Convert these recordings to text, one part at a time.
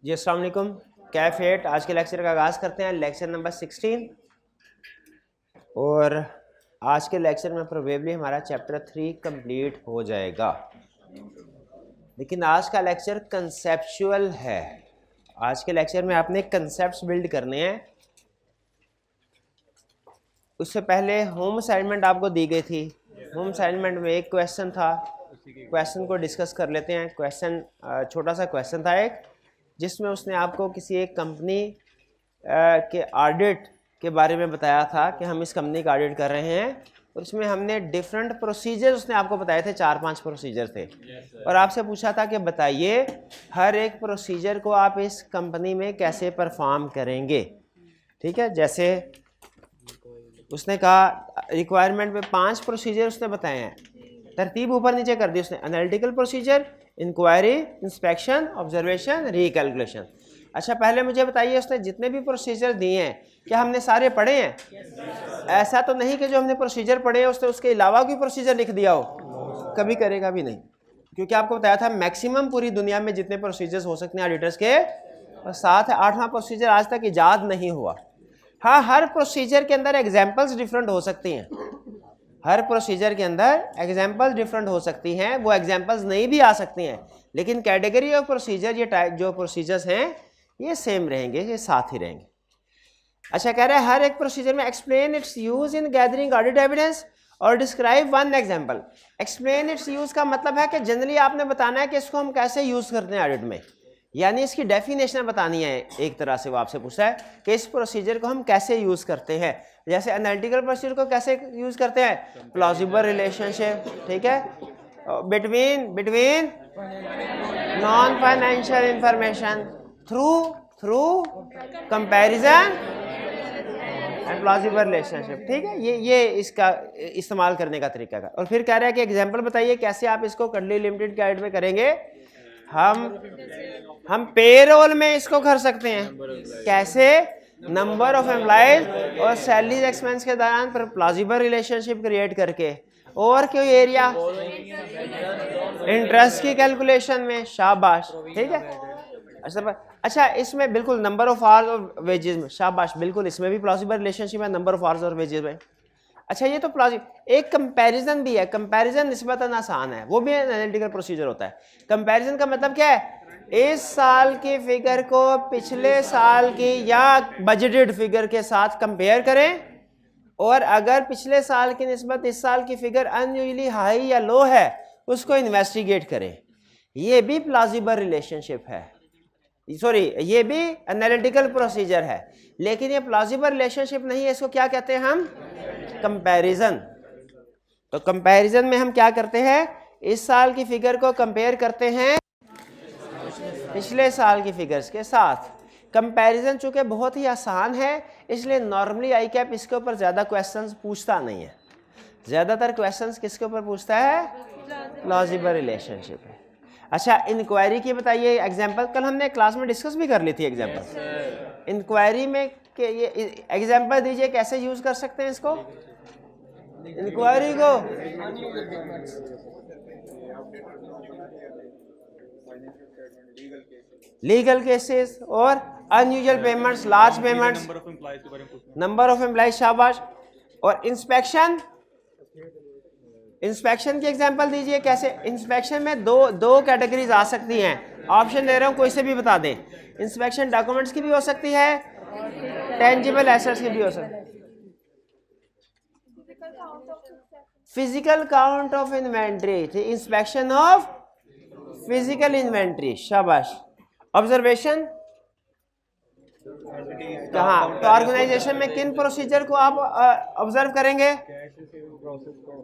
जी अस्सलाम वालेकुम। कैफेट आज के लेक्चर का आगाज़ करते हैं, लेक्चर नंबर 16। और आज के लेक्चर में प्रोबेबली हमारा चैप्टर 3 कंप्लीट हो जाएगा, लेकिन आज का लेक्चर कंसेप्चुअल है। आज के लेक्चर में आपने कंसेप्ट्स बिल्ड करने हैं। उससे पहले होम असाइनमेंट आपको दी गई थी। होम असाइनमेंट में एक क्वेश्चन था, क्वेश्चन को डिस्कस कर लेते हैं। क्वेश्चन छोटा सा क्वेश्चन था एक, जिसमें उसने आपको किसी एक कंपनी के ऑडिट के बारे में बताया था कि हम इस कंपनी का ऑडिट कर रहे हैं, और इसमें हमने डिफरेंट प्रोसीजर उसने आपको बताए थे, 4-5 प्रोसीजर थे। और आपसे पूछा था कि बताइए हर एक प्रोसीजर को आप इस कंपनी में कैसे परफॉर्म करेंगे। ठीक है, जैसे उसने कहा रिक्वायरमेंट में 5 प्रोसीजर उसने बताए हैं, तरतीब ऊपर नीचे कर दी उसने। Analytical procedure, inquiry, inspection, observation, recalculation. अच्छा, पहले मुझे बताइए उसने जितने भी प्रोसीजर दिए हैं क्या हमने सारे पढ़े हैं? ऐसा तो नहीं कि जो हमने प्रोसीजर पढ़े हैं उसने उसके अलावा कोई प्रोसीजर लिख दिया हो, कभी करेगा भी नहीं। क्योंकि आपको बताया था मैक्सिमम पूरी दुनिया में जितने प्रोसीजर्स हो सकते हैं ऑडिटर्स के, और 7-8वां प्रोसीजर आज तक ईजाद नहीं हुआ। हाँ, हर प्रोसीजर के अंदर एग्जाम्पल्स डिफरेंट हो सकती हैं। हर प्रोसीजर के अंदर एग्जाम्पल्स डिफरेंट हो सकती हैं, वो एग्जाम्पल्स नहीं भी आ सकती हैं, लेकिन कैटेगरी ऑफ प्रोसीजर, ये टाइप जो प्रोसीजर्स हैं ये सेम रहेंगे, ये साथ ही रहेंगे। अच्छा, कह रहा है हर एक प्रोसीजर में explain its use in gathering audit evidence और describe one example. Explain its use का मतलब है कि जनरली आपने बताना है कि इसको हम कैसे यूज करते हैं ऑडिट में, यानी इसकी डेफिनेशन बतानी है। एक तरह से वो आपसे पूछा है कि इस प्रोसीजर को हम कैसे यूज करते हैं। जैसे एनालिटिकल प्रोसीजर को कैसे यूज करते हैं? प्लॉजिबल रिलेशनशिप, ठीक है, between non financial information through comparison and plausible relationship. ठीक है, ये इसका इस्तेमाल करने का तरीका है। और फिर कह रहा है कि एग्जांपल बताइए कैसे आप इसको कर्ली लिमिटेड के ऑडिट में करेंगे। हम पेरोल में इसको कर सकते हैं। कैसे? नंबर ऑफ एम्प्लॉइज और सैलरीज एक्सपेंस के दौरान पर प्लॉजिबल रिलेशनशिप क्रिएट करके। और कोई एरिया? इंटरेस्ट की कैलकुलेशन में। शाबाश, ठीक है। अच्छा, इसमें बिल्कुल नंबर ऑफ आवर्स और वेजेस में। शाबाश, बिल्कुल इसमें भी प्लॉजिबल रिलेशनशिप है नंबर ऑफ आवर्स और वेजेस में। अच्छा, ये तो एक कंपैरिजन भी है। कंपैरिजन निस्बतन आसान है, वो भी एनालिटिकल प्रोसीजर होता है। कंपैरिजन का मतलब क्या है? इस साल की फिगर को पिछले साल की या बजटेड फिगर के साथ कंपेयर करें, और अगर पिछले साल की निस्बत इस साल की फिगर अनयूजुअली हाई या लो है उसको इन्वेस्टिगेट करें। ये भी प्लॉजिबल रिलेशनशिप है, सॉरी ये भी एनालिटिकल प्रोसीजर है, लेकिन ये प्लॉजिबल रिलेशनशिप नहीं है। इसको क्या कहते हैं हम? कंपैरिजन। तो कंपैरिजन में हम क्या करते हैं? इस साल की फिगर को कंपेयर करते हैं पिछले साल की फिगर्स के साथ। कंपैरिजन चूंकि बहुत ही आसान है, इसलिए नॉर्मली आई कैप इसके ऊपर ज़्यादा क्वेश्चंस पूछता नहीं है। ज़्यादातर क्वेश्चंस किसके ऊपर पूछता है? प्लॉजिबल रिलेशनशिप है। अच्छा, इंक्वायरी की बताइए एग्जांपल। कल हमने क्लास में डिस्कस भी कर ली थी एग्जांपल। इंक्वायरी में के ये एग्जांपल दीजिए, कैसे यूज कर सकते हैं इसको इंक्वायरी को? लीगल केसेस और unusual payments, large payments, number of employees. शाबाश। और इंस्पेक्शन की एग्जांपल दीजिए कैसे? इंस्पेक्शन में दो कैटेगरीज आ सकती हैं। ऑप्शन दे रहा हूं, कोई से भी बता दें। इंस्पेक्शन डॉक्यूमेंट्स की भी हो सकती है, टेंजिबल एसेट्स की भी हो सकती है। Physical count of inventory, inspection of physical inventory. शाबाश। ऑब्जर्वेशन कहाँ? तो ऑर्गेनाइजेशन में किन प्रोसीजर को आप ऑब्जर्व करेंगे?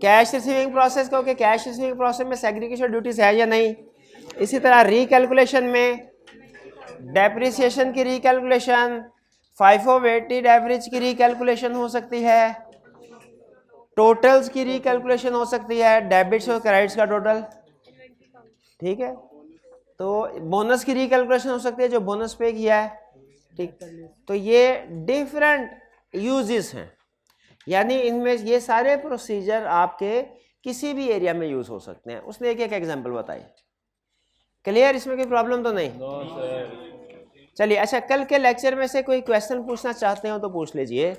कैश रिसीविंग प्रोसेस को, कि कैश रिसीविंग प्रोसेस में सेग्रीगेशन ड्यूटीज है या नहीं। इसी तरह रिकैलकुलेशन में डेप्रिसिएशन की रिकैलकुलेशन, FIFO वेटेड एवरेज की रिकैलकुलेशन हो सकती है, टोटल्स की रिकैलकुलेशन हो सकती है, डेबिट्स और क्रेडिट्स का टोटल। ठीक है, तो बोनस की रिकैलकुलेशन हो सकती है, जो बोनस पे किया है। ठीक, तो ये डिफरेंट यूजेस हैं, यानी इनमें ये सारे प्रोसीजर आपके किसी भी एरिया में यूज हो सकते हैं। उसने एक एग्जांपल बताई। क्लियर? इसमें कोई प्रॉब्लम तो नहीं? चलिए, अच्छा कल के लेक्चर में से कोई क्वेश्चन पूछना चाहते हो तो पूछ लीजिए।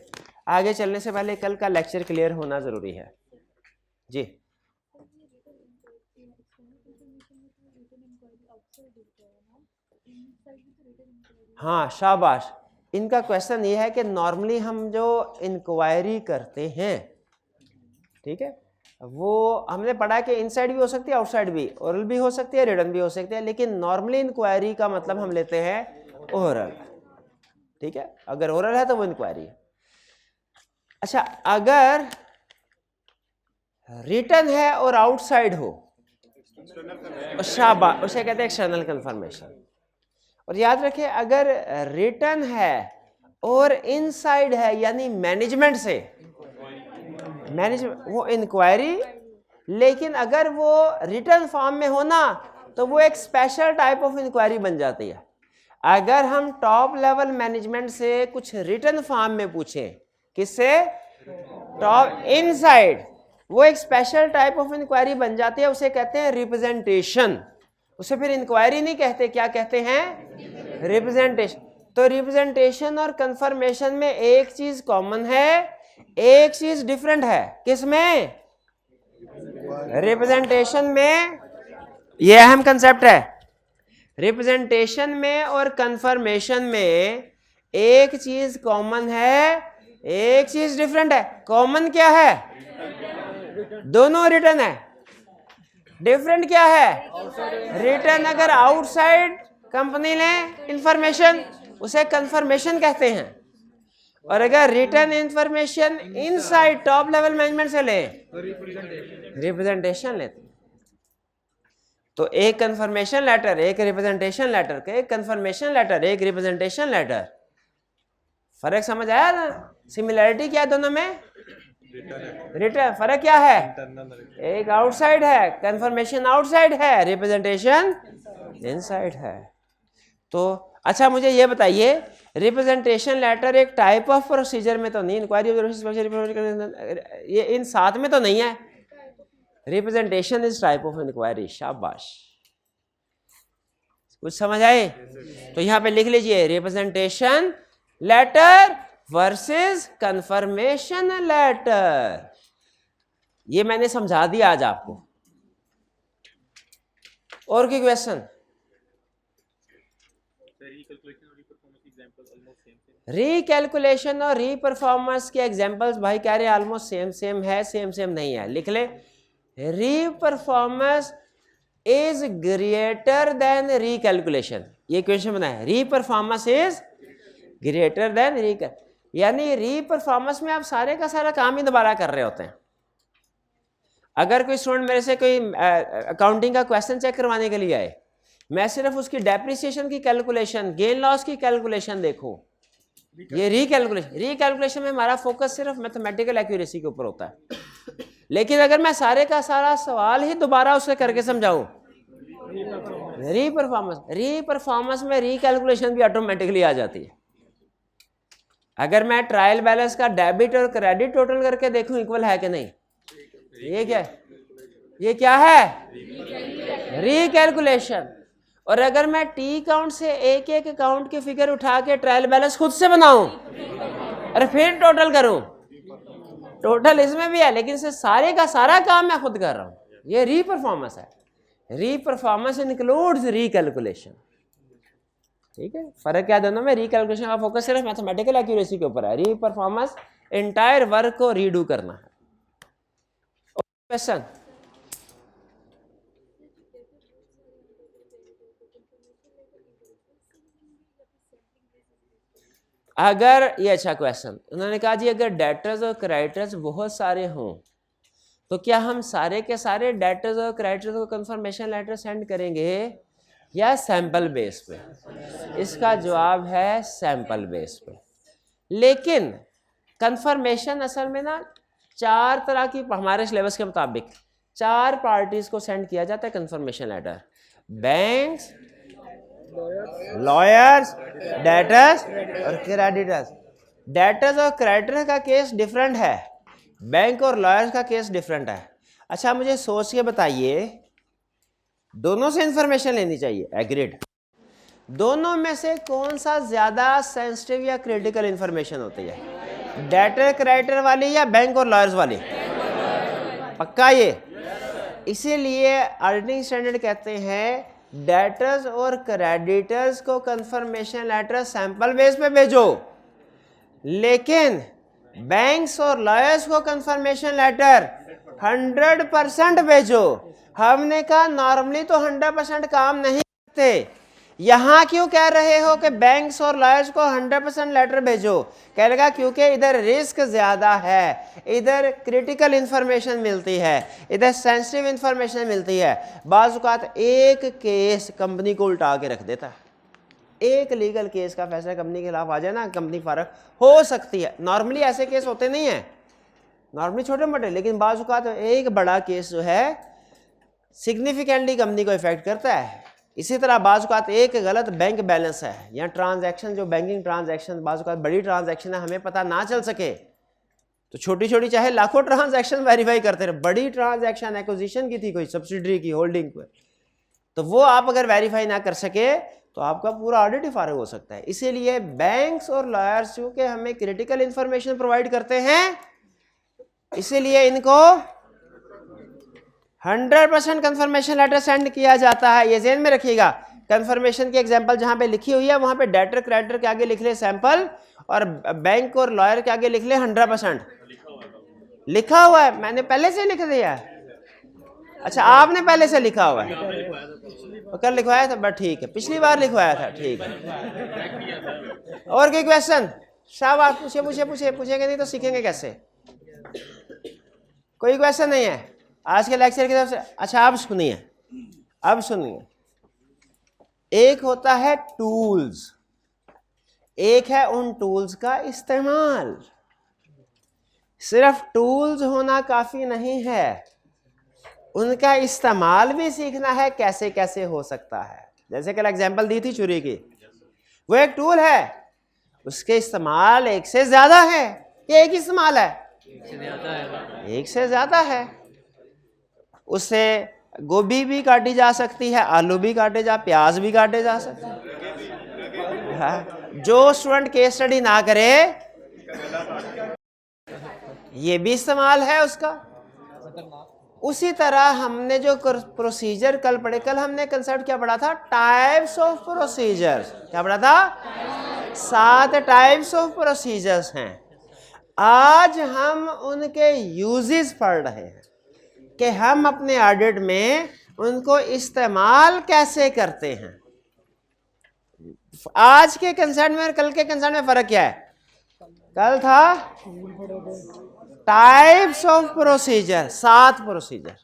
आगे चलने से पहले कल का लेक्चर क्लियर होना ज़रूरी है जी। हाँ शाबाश, इनका क्वेश्चन ये है कि नॉर्मली हम जो इंक्वायरी करते हैं, ठीक है, वो हमने पढ़ा कि इनसाइड भी हो सकती है, आउटसाइड भी, ओरल भी हो सकती है, रिटन भी हो सकती है, लेकिन नॉर्मली इंक्वायरी का मतलब हम लेते हैं ओरल, ठीक है। अगर ओरल है तो वो इंक्वायरी है। अच्छा, अगर रिटन है और आउटसाइड हो, शाबाश, उसे कहते हैं एक्सटर्नल कंफर्मेशन। और याद रखें, अगर रिटन है और इनसाइड है यानी मैनेजमेंट से, मैनेजमेंट वो इंक्वायरी, लेकिन अगर वो रिटन फॉर्म में हो ना तो वो एक स्पेशल टाइप ऑफ इंक्वायरी बन जाती है। अगर हम टॉप लेवल मैनेजमेंट से कुछ रिटन फॉर्म में पूछें, किससे, टॉप इनसाइड, वो एक स्पेशल टाइप ऑफ इंक्वायरी बन जाती है, उसे कहते हैं रिप्रेजेंटेशन। उसे फिर इंक्वायरी नहीं कहते, क्या कहते हैं, रिप्रेजेंटेशन। तो रिप्रेजेंटेशन और कंफर्मेशन में एक चीज कॉमन है, एक चीज डिफरेंट है। किसमें, रिप्रेजेंटेशन में। ये अहम कंसेप्ट है। रिप्रेजेंटेशन में और कंफर्मेशन में एक चीज कॉमन है, एक चीज डिफरेंट है। कॉमन क्या है, दोनों रिटन है। डिफरेंट क्या है, रिटन अगर आउटसाइड कंपनी ले इंफॉर्मेशन उसे कंफर्मेशन कहते हैं, और अगर written information inside top level management से ले रिप्रेजेंटेशन लेते हैं। तो एक कंफर्मेशन लेटर, एक रिप्रेजेंटेशन लेटर, एक कंफर्मेशन लेटर, एक रिप्रेजेंटेशन लेटर। फर्क समझ आया ना, सिमिलैरिटी क्या है दोनों में, रिटर्न, फर्क क्या है, एक आउटसाइड है, कंफर्मेशन आउटसाइड है, रिप्रेजेंटेशन इनसाइड है। तो अच्छा मुझे ये बताइए, रिप्रेजेंटेशन लेटर एक टाइप ऑफ प्रोसीजर में तो नहीं, इंक्वायरी ये इन साथ में तो नहीं है। Representation is type of inquiry. शाबाश, कुछ समझ आए? तो यहां पे लिख लीजिए, representation letter versus confirmation letter. ये मैंने समझा दिया आज आपको। और कोई क्वेश्चन? रिकैलकुलेशन और रीपरफॉर्मेंस के एग्जांपल्स भाई कह रहे हैं ऑलमोस्ट सेम सेम है, सेम सेम नहीं है। लिख ले, reperformance is greater than recalculation. ये क्वेश्चन बना है, reperformance is greater than recal, यानी रीपरफॉर्मेंस में आप सारे का सारा काम ही दोबारा कर रहे होते हैं। अगर कोई स्टूडेंट मेरे से कोई अकाउंटिंग का क्वेश्चन चेक करवाने के लिए आए, मैं सिर्फ उसकी डेप्रिसिएशन की कैलकुलेशन, गेन लॉस की कैलकुलेशन देखूं, ये रिकैलकुलेशन में हमारा फोकस सिर्फ मैथमेटिकल एक्यूरेसी के ऊपर होता है। लेकिन अगर मैं सारे का सारा सवाल ही दोबारा उससे करके समझाऊं, रीपरफॉर्मेंस में रिकैलकुलेशन भी ऑटोमेटिकली आ जाती है। अगर मैं ट्रायल बैलेंस का डेबिट और क्रेडिट टोटल करके देखूं इक्वल है कि नहीं, ये क्या है, ये क्या है, रिकैलकुलेशन। और अगर मैं टी काउंट से एक एक अकाउंट की फिगर उठा के ट्रायल बैलेंस खुद से बनाऊं और फिर टोटल करूं, टोटल इसमें भी है लेकिन इसे सारे का सारा काम मैं खुद कर रहा हूं, ये रीपरफॉर्मेंस है। Reperformance includes recalculation. ठीक है, फर्क क्या दोनों में, रिकैलकुलेशन का फोकस सिर्फ मैथमेटिकल एक्यूरेसी के ऊपर है, रीपरफॉर्मेंस एंटायर वर्क को रीडू करना है। क्वेश्चन? अगर ये अच्छा क्वेश्चन, उन्होंने कहा जी अगर डेटर्स और क्रेडिटर्स बहुत सारे हों तो क्या हम सारे के सारे डेटर्स और क्रेडिटर्स को कंफर्मेशन लेटर सेंड करेंगे या सैंपल बेस पे? इसका जवाब है सैंपल बेस पे। लेकिन कंफर्मेशन असल में ना चार तरह की, हमारे सिलेबस के मुताबिक 4 पार्टीज को सेंड किया जाता है confirmation letter, banks, lawyers, debtors और क्रेडिटर्स। डेटर्स और क्रेडिटर्स का केस डिफरेंट है, बैंक और लॉयर्स का केस डिफरेंट है। अच्छा मुझे सोच के बताइए, दोनों से इंफॉर्मेशन लेनी चाहिए, एग्रीड, दोनों में से कौन सा ज्यादा सेंसिटिव या क्रिटिकल इंफॉर्मेशन होती है, डेटर क्रेडिटर वाली या बैंक और लॉयर्स वाली? पक्का ये? इसीलिए ऑडिटिंग स्टैंडर्ड कहते हैं डेटर्स और क्रेडिटर्स को कंफर्मेशन लेटर सैंपल बेस पे भेजो, लेकिन बैंक्स और लॉयर्स को कंफर्मेशन लेटर 100% भेजो। हमने कहा नॉर्मली तो 100% काम नहीं करते, यहां क्यों कह रहे हो कि बैंक्स और लॉयर्स को 100% लेटर भेजो? कह लगा क्योंकि इधर रिस्क ज्यादा है, इधर क्रिटिकल इंफॉर्मेशन मिलती है, इधर सेंसिटिव इंफॉर्मेशन मिलती है। बाज़ औक़ात एक केस कंपनी को उल्टा के रख देता है, एक लीगल केस का फैसला कंपनी के खिलाफ आ जाए ना, कंपनी फारग हो सकती है। नॉर्मली ऐसे केस होते नहीं है, नॉर्मली छोटे मोटे, लेकिन बाज़ औक़ात एक बड़ा केस जो है सिग्निफिकेंटली कंपनी को इफेक्ट करता है। इसी तरह बाज़ औक़ात एक गलत बैंक बैलेंस है या ट्रांजैक्शन, जो बैंकिंग ट्रांजैक्शन बाज़ औक़ात बड़ी ट्रांजैक्शन है, हमें पता ना चल सके तो छोटी छोटी चाहे लाखों ट्रांजैक्शन वेरीफाई करते रहे, बड़ी ट्रांजैक्शन एक्विजिशन की थी कोई सब्सिडरी की होल्डिंग पर, तो वो आप अगर वेरीफाई ना कर सके तो आपका पूरा ऑडिट ही फारग हो सकता है। इसीलिए बैंक्स और लॉयर्स चूंकि हमें क्रिटिकल इंफॉर्मेशन प्रोवाइड करते हैं, इसीलिए इनको 100% कंफर्मेशन लेटर सेंड किया जाता है। ये ज़हन में रखिएगा। कंफर्मेशन की एग्जांपल जहां पे लिखी हुई है वहां पे डेटर क्रेडिटर के आगे लिख ले सैंपल, और बैंक और लॉयर के आगे लिख ले 100%। लिखा हुआ है, मैंने पहले से लिख दिया है। अच्छा, आपने पहले से लिखा हुआ है, कल लिखवाया था, बट ठीक है, पिछली बार लिखवाया था, ठीक है। और कोई क्वेश्चन? शाबाश, पूछेंगे नहीं तो सीखेंगे कैसे? कोई क्वेश्चन नहीं है आज के लेक्चर की तरफ से? अच्छा, अब सुनिए, एक होता है टूल्स, एक है उन टूल्स का इस्तेमाल। सिर्फ टूल्स होना काफी नहीं है, उनका इस्तेमाल भी सीखना है, कैसे कैसे हो सकता है। जैसे कल एग्जांपल दी थी चोरी की, वो एक टूल है, उसके इस्तेमाल एक से ज्यादा है। ये एक इस्तेमाल है, एक से ज्यादा है। उससे गोभी भी काटी जा सकती है, आलू भी काटे जा, प्याज भी काटे जा सकते हैं। जो स्टूडेंट केस स्टडी ना करे, ये भी इस्तेमाल है उसका। उसी तरह हमने जो प्रोसीजर कल पढ़े, कल हमने कंसेप्ट क्या पढ़ा था? Types of procedures. क्या पढ़ा था? 7 टाइप्स ऑफ प्रोसीजर्स हैं। आज हम उनके यूजेस पढ़ रहे हैं कि हम अपने ऑडिट में उनको इस्तेमाल कैसे करते हैं। आज के कंसेप्ट में और कल के कंसेप्ट में फर्क क्या है? कल था टाइप्स ऑफ प्रोसीजर, 7 प्रोसीजर।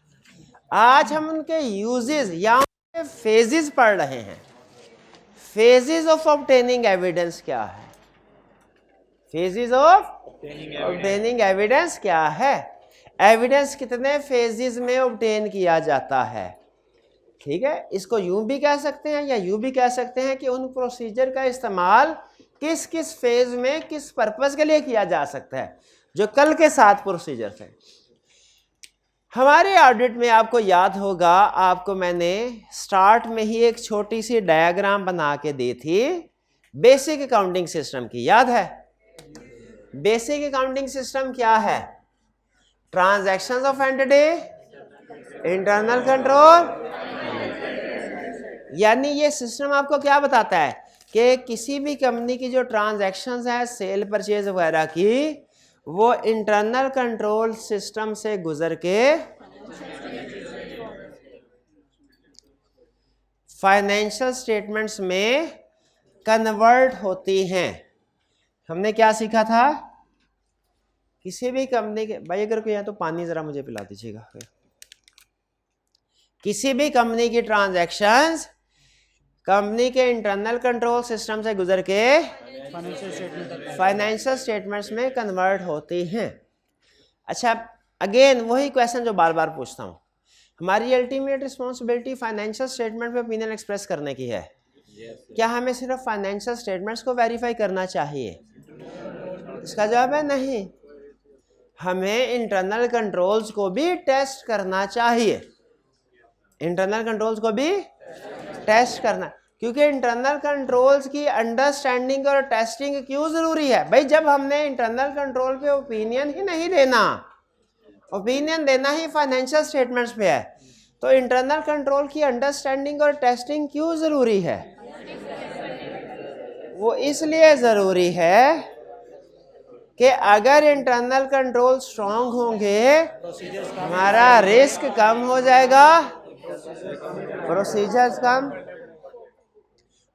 आज हम उनके यूजेस या फेजेस पढ़ रहे हैं। फेजेस ऑफ ऑब्टेनिंग एविडेंस क्या है? फेजेस ऑफ ऑब्टेनिंग एविडेंस क्या है? एविडेंस कितने फेजेस में ऑब्टेन किया जाता है? ठीक है, इसको यूं भी कह सकते हैं या यूं भी कह सकते हैं कि उन प्रोसीजर का इस्तेमाल किस किस फेज में किस पर्पस के लिए किया जा सकता है, जो कल के 7 प्रोसीजर थे। हमारे ऑडिट में आपको याद होगा, आपको मैंने स्टार्ट में ही एक छोटी सी डायग्राम बना के दी थी बेसिक अकाउंटिंग सिस्टम की, याद है? बेसिक अकाउंटिंग सिस्टम क्या है? Transactions of entity, internal control, यानी ये सिस्टम आपको क्या बताता है कि किसी भी कंपनी की जो ट्रांजैक्शंस है, सेल परचेज वगैरह की, वो इंटरनल कंट्रोल सिस्टम से गुजर के फाइनेंशियल स्टेटमेंट्स में कन्वर्ट होती हैं। हमने क्या सीखा था? किसी भी कंपनी के, भाई अगर कोई है तो पानी जरा मुझे पिला दीजिएगा। किसी भी कंपनी की ट्रांजैक्शंस कंपनी के इंटरनल कंट्रोल सिस्टम से गुजर के फाइनेंशियल स्टेटमेंट्स में कन्वर्ट होती हैं। अच्छा, अगेन वही क्वेश्चन जो बार बार पूछता हूं, हमारी अल्टीमेट रिस्पॉन्सिबिलिटी फाइनेंशियल स्टेटमेंट पे ओपिनियन एक्सप्रेस करने की है। क्या हमें सिर्फ फाइनेंशियल स्टेटमेंट्स को वेरीफाई करना चाहिए? इसका जवाब है नहीं, हमें इंटरनल कंट्रोल्स को भी टेस्ट करना चाहिए। इंटरनल कंट्रोल्स को भी टेस्ट करना। क्योंकि इंटरनल कंट्रोल्स की अंडरस्टैंडिंग और टेस्टिंग क्यों जरूरी है भाई? जब हमने इंटरनल कंट्रोल पे ओपिनियन ही नहीं देना, ओपिनियन देना ही फाइनेंशियल स्टेटमेंट्स पे है, तो इंटरनल कंट्रोल की अंडरस्टैंडिंग और टेस्टिंग क्यों जरूरी है? वो इसलिए जरूरी है कि अगर इंटरनल कंट्रोल स्ट्रांग होंगे हमारा रिस्क कम हो जाएगा, प्रोसीजर्स कम,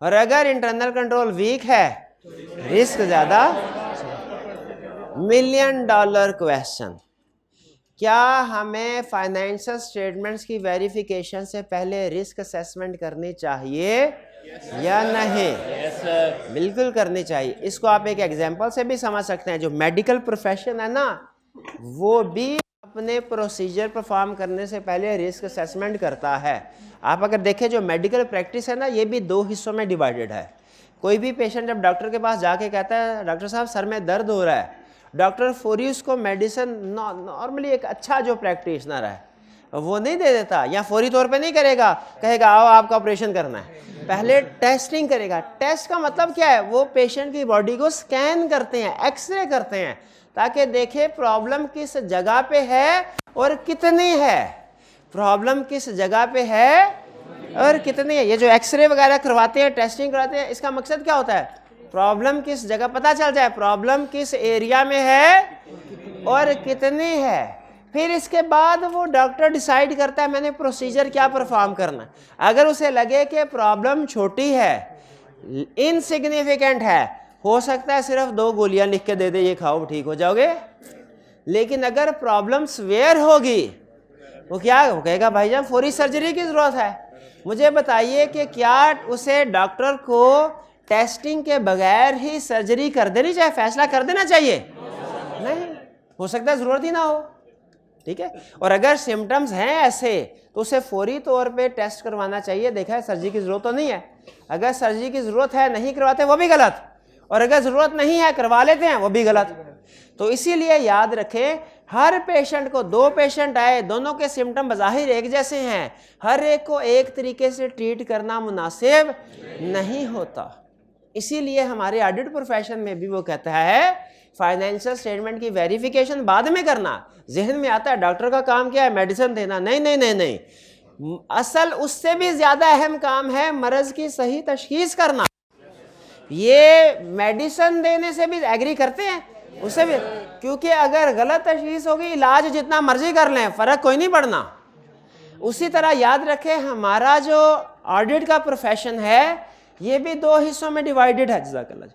और अगर इंटरनल कंट्रोल वीक है रिस्क ज्यादा। $1,000,000 क्वेश्चन, क्या हमें फाइनेंशियल स्टेटमेंट्स की वेरिफिकेशन से पहले रिस्क असेसमेंट करनी चाहिए या नहीं? बिल्कुल करनी चाहिए। इसको आप एक एग्जांपल से भी समझ सकते हैं। जो मेडिकल प्रोफेशन है ना, वो भी अपने प्रोसीजर परफॉर्म करने से पहले रिस्क असेसमेंट करता है। आप अगर देखें जो मेडिकल प्रैक्टिस है ना, ये भी 2 हिस्सों में डिवाइडेड है। कोई भी पेशेंट जब डॉक्टर के पास जाके कहता है डॉक्टर साहब सर में दर्द हो रहा है, डॉक्टर फौरी उसको मेडिसिन, नॉर्मली एक अच्छा जो प्रैक्टिशनर है वो नहीं दे देता, या फौरी तौर पे नहीं करेगा, कहेगा आओ आपका ऑपरेशन करना है। पहले टेस्टिंग करेगा। टेस्ट का मतलब क्या है? वो पेशेंट की बॉडी को स्कैन करते हैं, एक्सरे करते हैं, ताकि देखे प्रॉब्लम किस जगह पे है और कितनी है। प्रॉब्लम किस जगह पे है और कितनी है। ये जो एक्सरे वगैरह करवाते हैं, टेस्टिंग करवाते हैं, इसका मकसद क्या होता है? प्रॉब्लम किस जगह पता चल जाए, प्रॉब्लम किस एरिया में है और कितनी है। फिर इसके बाद वो डॉक्टर डिसाइड करता है मैंने प्रोसीजर क्या परफॉर्म करना है। अगर उसे लगे कि प्रॉब्लम छोटी है, इनसिग्निफिकेंट है, हो सकता है सिर्फ 2 गोलियां लिख के दे दे, ये खाओ ठीक हो जाओगे। लेकिन अगर प्रॉब्लम सीवियर होगी, वो क्या, वो कहेगा भाईजान फौरी सर्जरी की जरूरत है। मुझे बताइए कि क्या उसे डॉक्टर को टेस्टिंग के बगैर ही सर्जरी कर देनी चाहिए, फैसला कर देना चाहिए? नहीं, हो सकता है जरूरत ही ना हो। ठीक है। और अगर सिम्टम्स हैं ऐसे तो उसे फौरी तौर पे टेस्ट करवाना चाहिए। देखा है सर्जरी की जरूरत तो नहीं है। अगर सर्जरी की जरूरत है नहीं करवाते वो भी गलत, और अगर जरूरत नहीं है करवा लेते हैं वो भी गलत। तो इसीलिए याद रखें, हर पेशेंट को, 2 पेशेंट आए, दोनों के सिम्टम बज़ाहिर एक जैसे हैं, हर एक को एक तरीके से ट्रीट करना मुनासिब नहीं होता। इसीलिए हमारे ऑडिट प्रोफेशन में भी वो कहता है फाइनेंशियल स्टेटमेंट की वेरिफिकेशन बाद में करना। जहन में आता है डॉक्टर का काम क्या है, मेडिसिन देना। नहीं नहीं नहीं नहीं, असल उससे भी ज्यादा अहम काम है मर्ज की सही तशखीस करना। ये मेडिसिन देने से भी एग्री करते हैं उससे भी, क्योंकि अगर गलत तशखीस होगी इलाज जितना मर्जी कर लें फर्क कोई नहीं पड़ना। उसी तरह याद रखें हमारा जो ऑडिट का प्रोफेशन है ये भी 2 हिस्सों में डिवाइडेड है। जज़ाकल्लाह।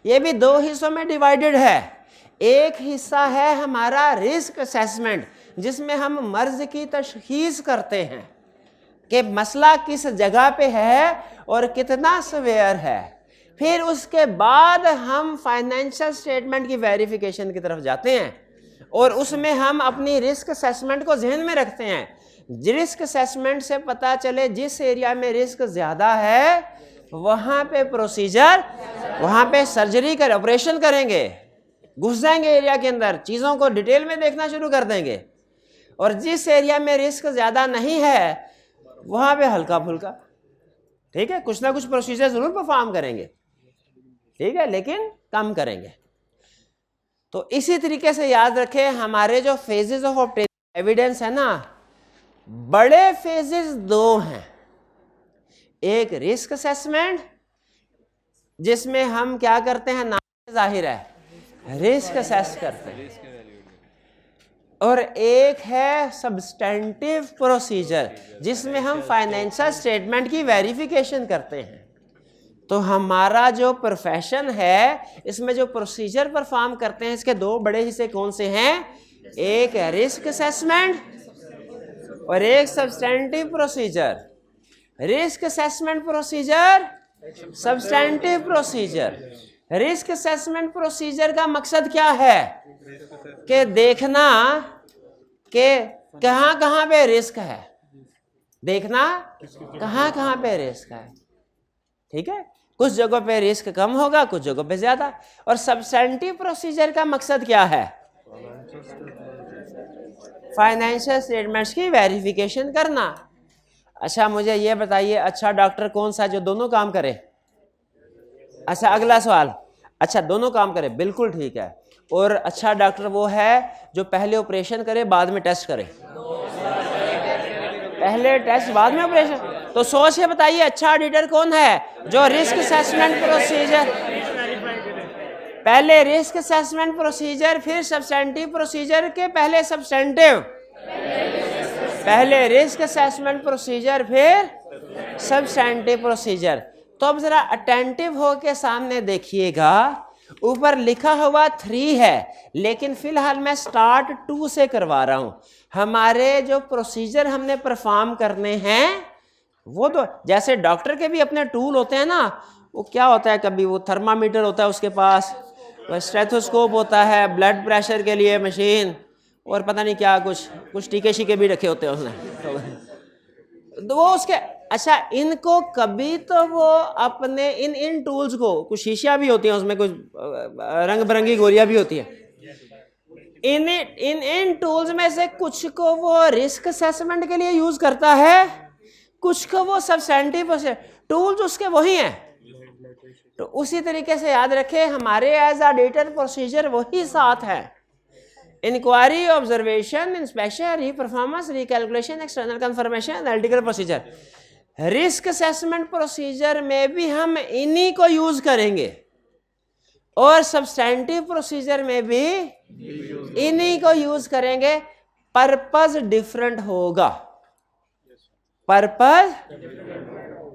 ये भी 2 हिस्सों में डिवाइडेड है। एक हिस्सा है हमारा रिस्क असेसमेंट, जिसमें हम मर्ज की तशखीस करते हैं कि मसला किस जगह पे है और कितना सीवियर है। फिर उसके बाद हम फाइनेंशियल स्टेटमेंट की वेरिफिकेशन की तरफ जाते हैं, और उसमें हम अपनी रिस्क असेसमेंट को जहन में रखते हैं। रिस्क असेसमेंट से पता चले जिस एरिया में रिस्क ज़्यादा है वहाँ पे प्रोसीजर, वहाँ पे सर्जरी कर, ऑपरेशन करेंगे, घुस जाएंगे एरिया के अंदर, चीज़ों को डिटेल में देखना शुरू कर देंगे। और जिस एरिया में रिस्क ज़्यादा नहीं है वहाँ पे हल्का फुल्का, ठीक है, कुछ ना कुछ प्रोसीजर ज़रूर परफॉर्म करेंगे, ठीक है, लेकिन कम करेंगे। तो इसी तरीके से याद रखें हमारे जो फेजेस ऑफ ऑब्टेनिंग एविडेंस है ना, बड़े फेजेस 2 हैं। एक रिस्क असेसमेंट जिसमें हम क्या करते हैं, नाम जाहिर है रिस्क असेस करते हैं, और एक है सब्सटेंटिव प्रोसीजर जिसमें हम फाइनेंशियल स्टेटमेंट की वेरिफिकेशन करते हैं। तो हमारा जो प्रोफेशन है इसमें जो प्रोसीजर परफॉर्म करते हैं इसके 2 बड़े हिस्से कौन से हैं? एक है रिस्क असेसमेंट और एक substantive procedure. Risk assessment procedure, substantive procedure. Risk assessment procedure का मकसद क्या है कि देखना कि कहाँ कहाँ पे रिस्क है, देखना कहाँ कहाँ पे रिस्क है, ठीक है। कुछ जगहों पे रिस्क कम होगा, कुछ जगहों पे ज्यादा। और सब्सटेंटिव प्रोसीजर का मकसद क्या है? फाइनेंशियल स्टेटमेंट्स की वेरिफिकेशन करना। अच्छा मुझे ये बताइए, अच्छा डॉक्टर कौन सा जो दोनों काम करे? अच्छा अगला सवाल, अच्छा दोनों काम करे, बिल्कुल ठीक है। और अच्छा डॉक्टर वो है जो पहले ऑपरेशन करे बाद में टेस्ट करे? पहले टेस्ट बाद में ऑपरेशन। तो सोच के बताइए अच्छा ऑडिटर कौन है जो रिस्क असेसमेंट प्रोसीजर, पहले रिस्क असेसमेंट प्रोसीजर फिर सब्सटेंटिव प्रोसीजर के पहले सब्सटेंटिव, पहले रिस्क असेसमेंट प्रोसीजर फिर सब्सटेंटिव प्रोसीजर। तो अब जरा अटेंटिव हो के सामने देखिएगा, ऊपर लिखा हुआ 3 है लेकिन फिलहाल मैं स्टार्ट 2 से करवा रहा हूं। हमारे जो प्रोसीजर हमने परफॉर्म करने हैं वो तो जैसे डॉक्टर के भी अपने टूल होते हैं ना, वो क्या होता है, कभी वो थर्मामीटर होता है उसके पास, स्टेथोस्कोप होता है, ब्लड प्रेशर के लिए मशीन, और पता नहीं क्या कुछ टीके शीके भी रखे होते हैं उसने। तो वो उसके, अच्छा इनको कभी तो वो अपने इन टूल्स को, कुछ शीशियां भी होती हैं उसमें, कुछ रंग बिरंगी गोलियां भी होती हैं, इन टूल्स में से कुछ को वो रिस्क असेसमेंट के लिए यूज करता है, कुछ को वो सब्सटेंटिव टूल्स उसके वही हैं। तो उसी तरीके से याद रखें हमारे एज ऑडिटर प्रोसीजर वही 7 है, inquiry, observation, inspection, reperformance, recalculation, external confirmation, analytical procedure. Risk assessment procedure में भी हम इन्हीं को यूज करेंगे और सब्सटेंटिव प्रोसीजर में भी इन्हीं को यूज करेंगे। पर्पस डिफरेंट होगा, पर्पस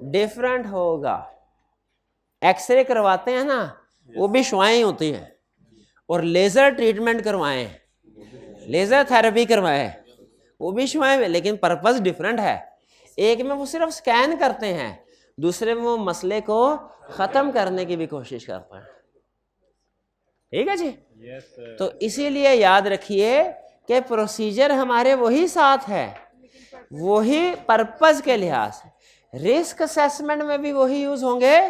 डिफरेंट होगा। एक्सरे करवाते हैं ना, वो भी शुआएं होती हैं, और लेजर ट्रीटमेंट करवाएं, लेजर थेरेपी करवाएं, वो भी शुआएं, लेकिन पर्पस डिफरेंट है। एक में वो सिर्फ स्कैन करते हैं, दूसरे में वो मसले को खत्म करने की भी कोशिश करते हैं। ठीक है जी? yes, तो इसीलिए याद रखिए कि प्रोसीजर हमारे वही 7 है, वही पर्पस के लिहाज से। रिस्क असेसमेंट में भी वही यूज होंगे।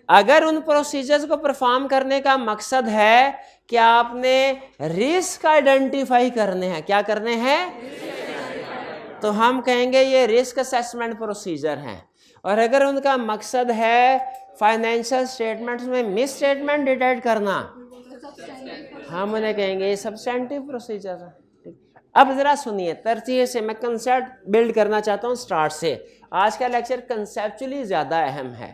अगर उन प्रोसीजर्स को परफॉर्म करने का मकसद है कि आपने रिस्क आइडेंटिफाई करने हैं, क्या करने हैं, तो हम कहेंगे ये रिस्क असेसमेंट प्रोसीजर हैं। और अगर उनका मकसद है फाइनेंशियल स्टेटमेंट्स में मिस स्टेटमेंट डिटेक्ट करना, हम उन्हें कहेंगे ये सब्सटेंटिव प्रोसीजर है। अब जरा सुनिए तरतीब से, मैं कंसेप्ट बिल्ड करना चाहता हूँ स्टार्ट से। आज का लेक्चर कंसेप्चुअली ज़्यादा अहम है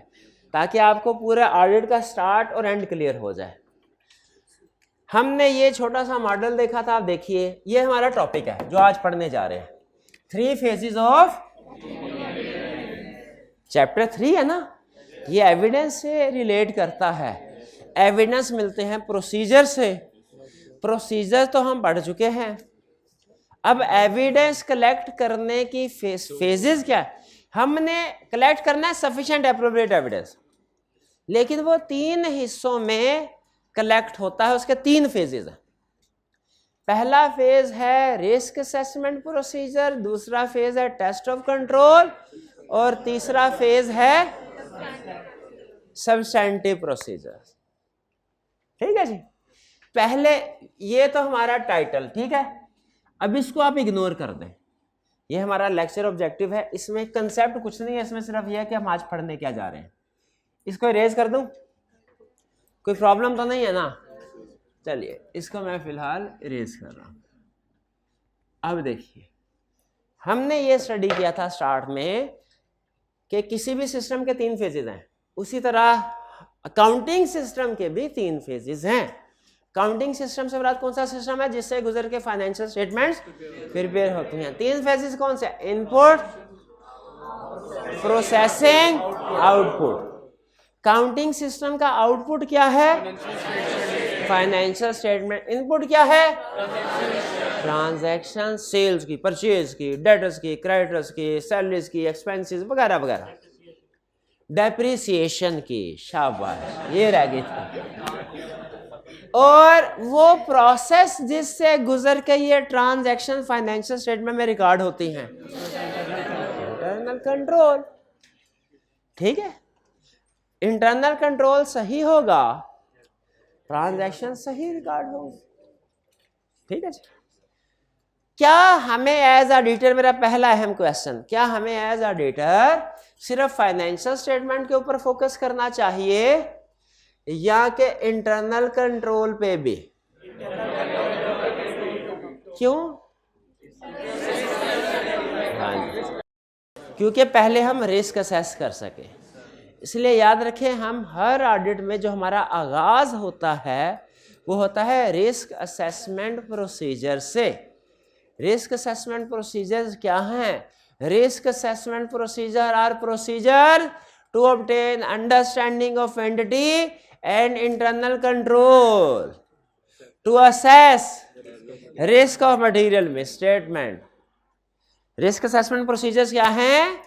ताकि आपको पूरा ऑडिट का स्टार्ट और एंड क्लियर हो जाए। हमने ये छोटा सा मॉडल देखा था, आप देखिए ये हमारा टॉपिक है जो आज पढ़ने जा रहे हैं, 3 फेजेस ऑफ चैप्टर 3 है ना, ये एविडेंस से रिलेट करता है। एविडेंस मिलते हैं प्रोसीजर से, प्रोसीजर तो हम पढ़ चुके हैं। अब एविडेंस कलेक्ट करने की फेजेस क्या है, हमने कलेक्ट करना है सफिशिएंट एप्रोप्रिएट एविडेंस, लेकिन वो 3 हिस्सों में कलेक्ट होता है, उसके 3 फेजेस हैं। पहला फेज है रिस्क असेसमेंट प्रोसीजर, दूसरा फेज है टेस्ट ऑफ कंट्रोल, और तीसरा फेज है सब्सटेंटिव प्रोसीजर। ठीक है जी? पहले ये तो हमारा टाइटल, ठीक है, अब इसको आप इग्नोर कर दें, ये हमारा लेक्चर ऑब्जेक्टिव है, इसमें कंसेप्ट कुछ नहीं है, इसमें सिर्फ ये है कि हम आज पढ़ने क्या जा रहे हैं। इसको इरेज कर दूं, कोई प्रॉब्लम तो नहीं है ना? चलिए इसको मैं फिलहाल इरेज कर रहा हूं। अब देखिए हमने ये स्टडी किया था स्टार्ट में कि किसी भी सिस्टम के 3 फेजेस हैं, उसी तरह अकाउंटिंग सिस्टम के भी 3 फेजेस हैं। काउंटिंग सिस्टम से मुराद कौन सा सिस्टम है जिससे गुजर के फाइनेंशियल स्टेटमेंट्स प्रिपेयर होती हैं? 3 फेजेस कौन से? Input, processing, output. Counting system का आउटपुट क्या है? Financial statement. इनपुट क्या है? ट्रांजैक्शन, सेल्स की, परचेज की, डेटर्स की, क्रेडिटर्स की, सैलरीज की, एक्सपेंसेस वगैरह वगैरह, डेप्रिसिएशन की, शाबाश ये रह गई थी। और वो प्रोसेस जिससे गुजर के ये ट्रांजैक्शन फाइनेंशियल स्टेटमेंट में रिकॉर्ड होती हैं, इंटरनल कंट्रोल। ठीक है, इंटरनल कंट्रोल सही होगा, ट्रांजैक्शन सही रिकॉर्ड होगा। ठीक है जी? क्या हमें एज ऑडिटर, मेरा पहला अहम क्वेश्चन, क्या हमें एज ऑडिटर सिर्फ फाइनेंशियल स्टेटमेंट के ऊपर फोकस करना चाहिए या कि इंटरनल कंट्रोल पे भी? क्यों? हाँ, क्योंकि पहले हम रिस्क असेस कर सके। इसलिए याद रखें, हम हर ऑडिट में जो हमारा आगाज होता है वो होता है रिस्क असेसमेंट प्रोसीजर से। रिस्क असेसमेंट प्रोसीजर्स क्या हैं? Risk assessment procedure are procedure to obtain understanding of entity and internal control to assess risk of material misstatement. Risk assessment procedures क्या हैं?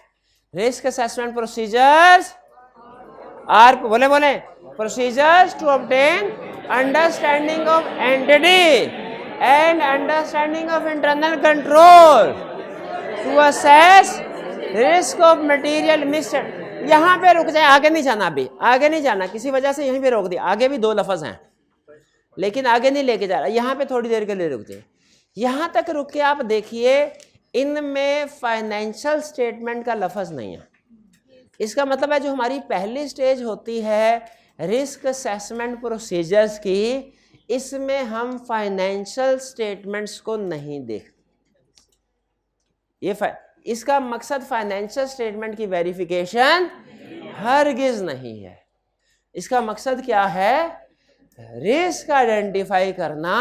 रिस्क असेसमेंट प्रोसीजर्स आर, बोले procedures to obtain understanding of entity and understanding of internal control to assess risk of material misstatement। यहाँ पे रुक जाए, आगे नहीं जाना, अभी आगे नहीं जाना, किसी वजह से यहीं पे रोक दिया। आगे भी 2 लफ्ज हैं लेकिन आगे नहीं लेके जा रहा, यहाँ पे थोड़ी देर के लिए रुक जाए। यहाँ तक रुक के आप देखिए, इनमें फाइनेंशियल स्टेटमेंट का लफ्ज नहीं है। इसका मतलब है जो हमारी पहली स्टेज होती है रिस्क असेसमेंट प्रोसीजर्स की, इसमें हम फाइनेंशियल स्टेटमेंट्स को नहीं देखते। इसका मकसद फाइनेंशियल स्टेटमेंट की वेरिफिकेशन हरगिज नहीं है। इसका मकसद क्या है? रिस्क आइडेंटिफाई करना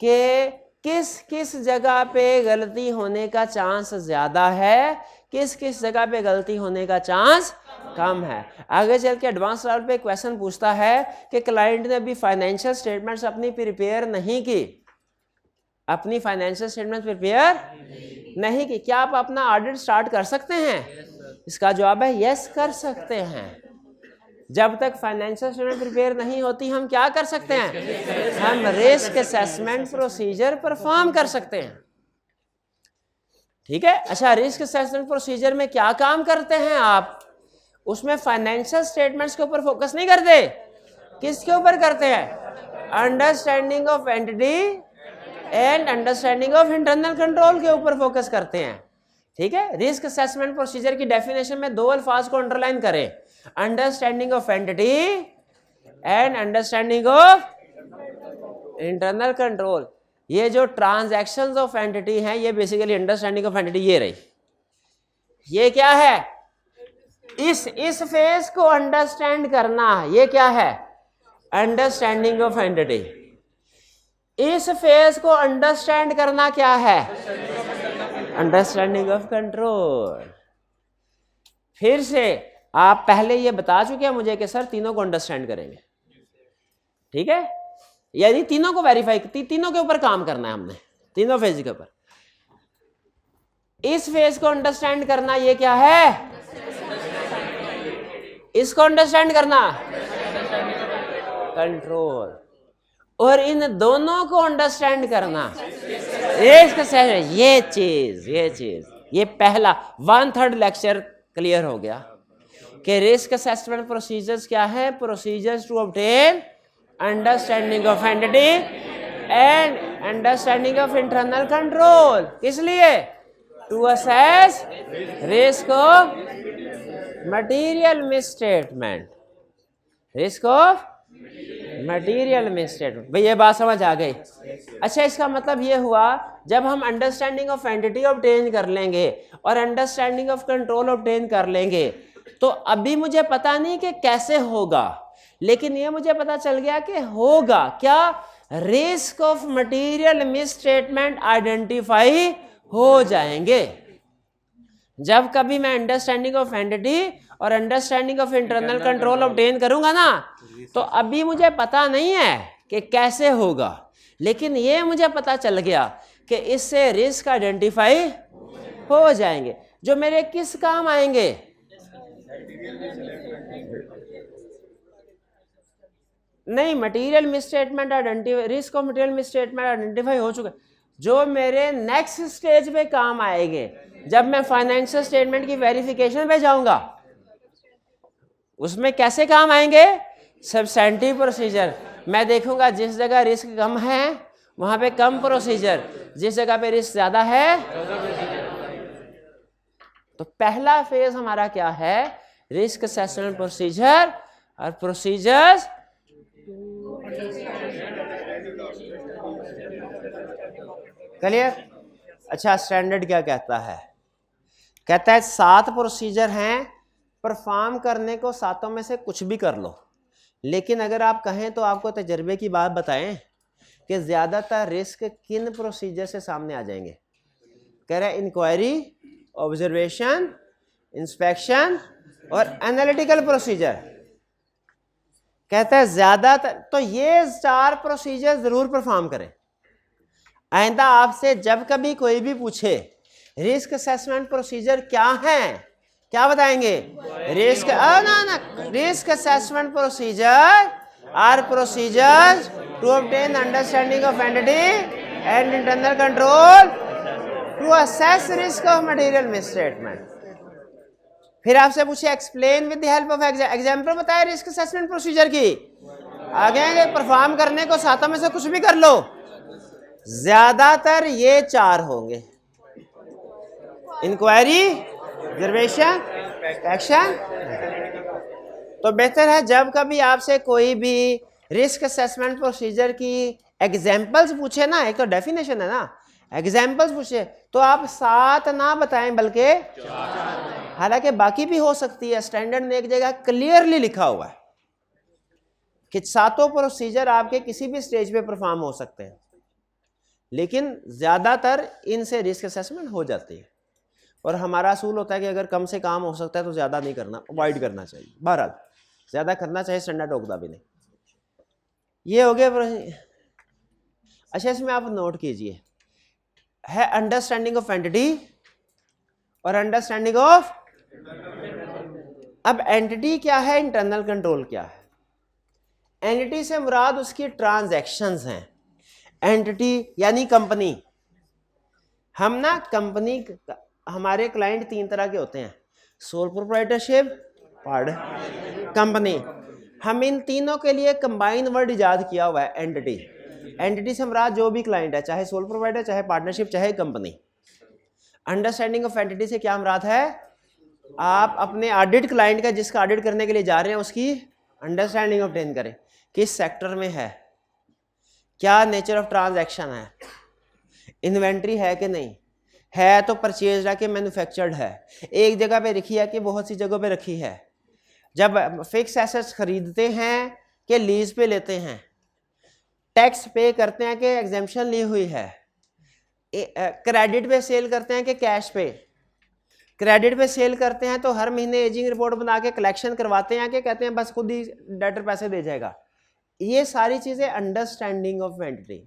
कि किस किस जगह पे गलती होने का चांस ज़्यादा है, किस किस जगह पे गलती होने का चांस कम है। आगे चल के एडवांस लेवल पे क्वेश्चन पूछता है कि क्लाइंट ने अभी फाइनेंशियल स्टेटमेंट्स अपनी प्रिपेयर नहीं की, अपनी फाइनेंशियल स्टेटमेंट्स प्रिपेयर नहीं की, क्या आप अपना ऑडिट स्टार्ट कर सकते हैं? इसका जवाब है यस, कर सकते हैं। जब तक फाइनेंशियल स्टेटमेंट प्रिपेयर नहीं होती हम क्या कर सकते हैं? हम रिस्क असेसमेंट प्रोसीजर परफॉर्म कर सकते हैं। ठीक है। अच्छा, रिस्क असेसमेंट प्रोसीजर में क्या काम करते हैं आप? उसमें फाइनेंशियल स्टेटमेंट्स के ऊपर फोकस नहीं करते, किसके ऊपर करते हैं? Understanding of entity and understanding of internal control के ऊपर फोकस करते हैं। ठीक है। रिस्क असेसमेंट प्रोसीजर की डेफिनेशन में 2 अल्फाज को अंडरलाइन करें, understanding of entity and understanding of internal control. ये जो ट्रांजैक्शंस ऑफ एंटिटी हैं, ये बेसिकली अंडरस्टैंडिंग ऑफ एंटिटी ये रही। ये क्या है? इस फेज को अंडरस्टैंड करना, ये क्या है? Understanding of entity. इस फेज को अंडरस्टैंड करना क्या है? Understanding of control. फिर से आप पहले ये बता चुके हैं मुझे कि सर तीनों को अंडरस्टैंड करेंगे। ठीक है, यानी तीनों को वेरीफाई, तीनों के ऊपर काम करना है हमने, तीनों फेज के ऊपर। इस फेज को अंडरस्टैंड करना, ये क्या है? इसको अंडरस्टैंड करना कंट्रोल, और इन दोनों को अंडरस्टैंड करना ये चीज ये पहला 1/3 लेक्चर क्लियर हो गया कि रिस्क असेसमेंट प्रोसीजर्स क्या है? Procedures to obtain understanding of entity and understanding of internal control. किस लिए? To assess risk of material misstatement, risk of material misstatement. भाई ये बात समझ आ गई? अच्छा, इसका मतलब ये हुआ जब हम अंडरस्टैंडिंग ऑफ एंटिटी ऑब्टेन कर लेंगे और अंडरस्टैंडिंग ऑफ कंट्रोल ऑब्टेन कर लेंगे, तो अभी मुझे पता नहीं कि कैसे होगा, लेकिन ये मुझे पता चल गया कि होगा क्या? Risk of material misstatement identify हो जाएंगे। जब कभी मैं अंडरस्टैंडिंग ऑफ एंटिटी और understanding of internal control obtain करूंगा ना, तो अभी मुझे पता नहीं है कि कैसे होगा, लेकिन ये मुझे पता चल गया कि इससे रिस्क आइडेंटिफाई हो जाएंगे, जो मेरे किस काम आएंगे? नहीं, material misstatement identify, risk of material misstatement identify हो चुका, जो मेरे नेक्स्ट स्टेज पे काम आएंगे जब मैं फाइनेंशियल स्टेटमेंट की वेरिफिकेशन पे जाऊंगा। उसमें कैसे काम आएंगे? Substantive procedure. मैं देखूंगा जिस जगह रिस्क कम है वहां पे कम प्रोसीजर, जिस जगह पे रिस्क ज्यादा है। तो पहला फेज हमारा क्या है, रिस्क असेसमेंट प्रोसीजर और प्रोसीजर्स क्लियर। अच्छा, स्टैंडर्ड क्या कहता है, कहता है 7 प्रोसीजर हैं, परफॉर्म करने को 7 में से कुछ भी कर लो, लेकिन अगर आप कहें तो आपको तजर्बे की बात बताएं कि ज्यादातर रिस्क किन प्रोसीजर से सामने आ जाएंगे। कह रहा है इंक्वायरी, ऑब्जर्वेशन, इंस्पेक्शन और एनालिटिकल प्रोसीजर। कहता है ज्यादातर, तो ये 4 प्रोसीजर जरूर परफॉर्म करें। आइंदा आपसे जब कभी कोई भी पूछे रिस्क असेसमेंट प्रोसीजर क्या है, क्या बताएंगे, risk risk assessment procedure are procedures to obtain understanding of entity and internal control to assess risk of material misstatement. फिर आपसे पूछे explain with the help of example बताए रिस्क असेसमेंट प्रोसीजर की, आगे परफॉर्म करने को 7 में से कुछ भी कर लो, ज्यादातर ये 4 होंगे, इंक्वायरी, ऑब्जर्वेशन, एक्शन। तो बेहतर है जब कभी आपसे कोई भी रिस्क असेसमेंट प्रोसीजर की एग्जांपल्स पूछे ना, एक तो डेफिनेशन है ना, एग्जांपल्स पूछे तो आप 7 ना बताएं बल्कि 4, हालांकि बाकी भी हो सकती है। स्टैंडर्ड ने एक जगह क्लियरली लिखा हुआ है कि 7 प्रोसीजर आपके किसी भी स्टेज पे परफॉर्म हो सकते हैं, लेकिन ज्यादातर इनसे रिस्क असेसमेंट हो जाती है। और हमारा असूल होता है कि अगर कम से काम हो सकता है तो ज्यादा नहीं करना, अवॉइड करना चाहिए। बहरहाल ज्यादा करना चाहिए, स्टैंडर्ड रोकता भी नहीं। ये हो गया। अच्छा, इसमें आप नोट कीजिए, है अंडरस्टैंडिंग ऑफ एंटिटी और अंडरस्टैंडिंग ऑफ, अब एंटिटी क्या है, इंटरनल कंट्रोल क्या है। एंटिटी से मुराद उसकी ट्रांजैक्शंस हैं। एंटिटी यानी कंपनी। हम ना कंपनी, हमारे क्लाइंट 3 तरह के होते हैं, सोल प्रोप्राइटरशिप, कंपनी। हम इन तीनों के लिए कंबाइन वर्ड इजाद किया हुआ है, एंटिटी। एंटिटी से मुराद जो भी क्लाइंट है, चाहे सोल प्रोवाइडर, चाहे पार्टनरशिप, चाहे कंपनी। अंडरस्टैंडिंग ऑफ एंटिटी से क्या मुराद है, आप अपने ऑडिट क्लाइंट का, जिसका ऑडिट करने के लिए जा रहे हैं, उसकी अंडरस्टैंडिंग ऑब्टेन करें, किस सेक्टर में है, क्या नेचर ऑफ ट्रांजैक्शन है, इन्वेंट्री है कि नहीं है, तो परचेज है कि मैन्युफैक्चर्ड है, एक जगह पे रखी है कि बहुत सी जगहों पे रखी है, जब फिक्स एसेट्स खरीदते हैं कि लीज पे लेते हैं, टैक्स पे करते हैं कि एग्जेम्पशन ली हुई है, क्रेडिट पे सेल करते हैं कि कैश पे, क्रेडिट पे सेल करते हैं तो हर महीने एजिंग रिपोर्ट बना के कलेक्शन करवाते हैं कि कहते हैं बस खुद ही डेटर पैसे दे जाएगा। ये सारी चीज़ें अंडरस्टैंडिंग ऑफ एंटिटी,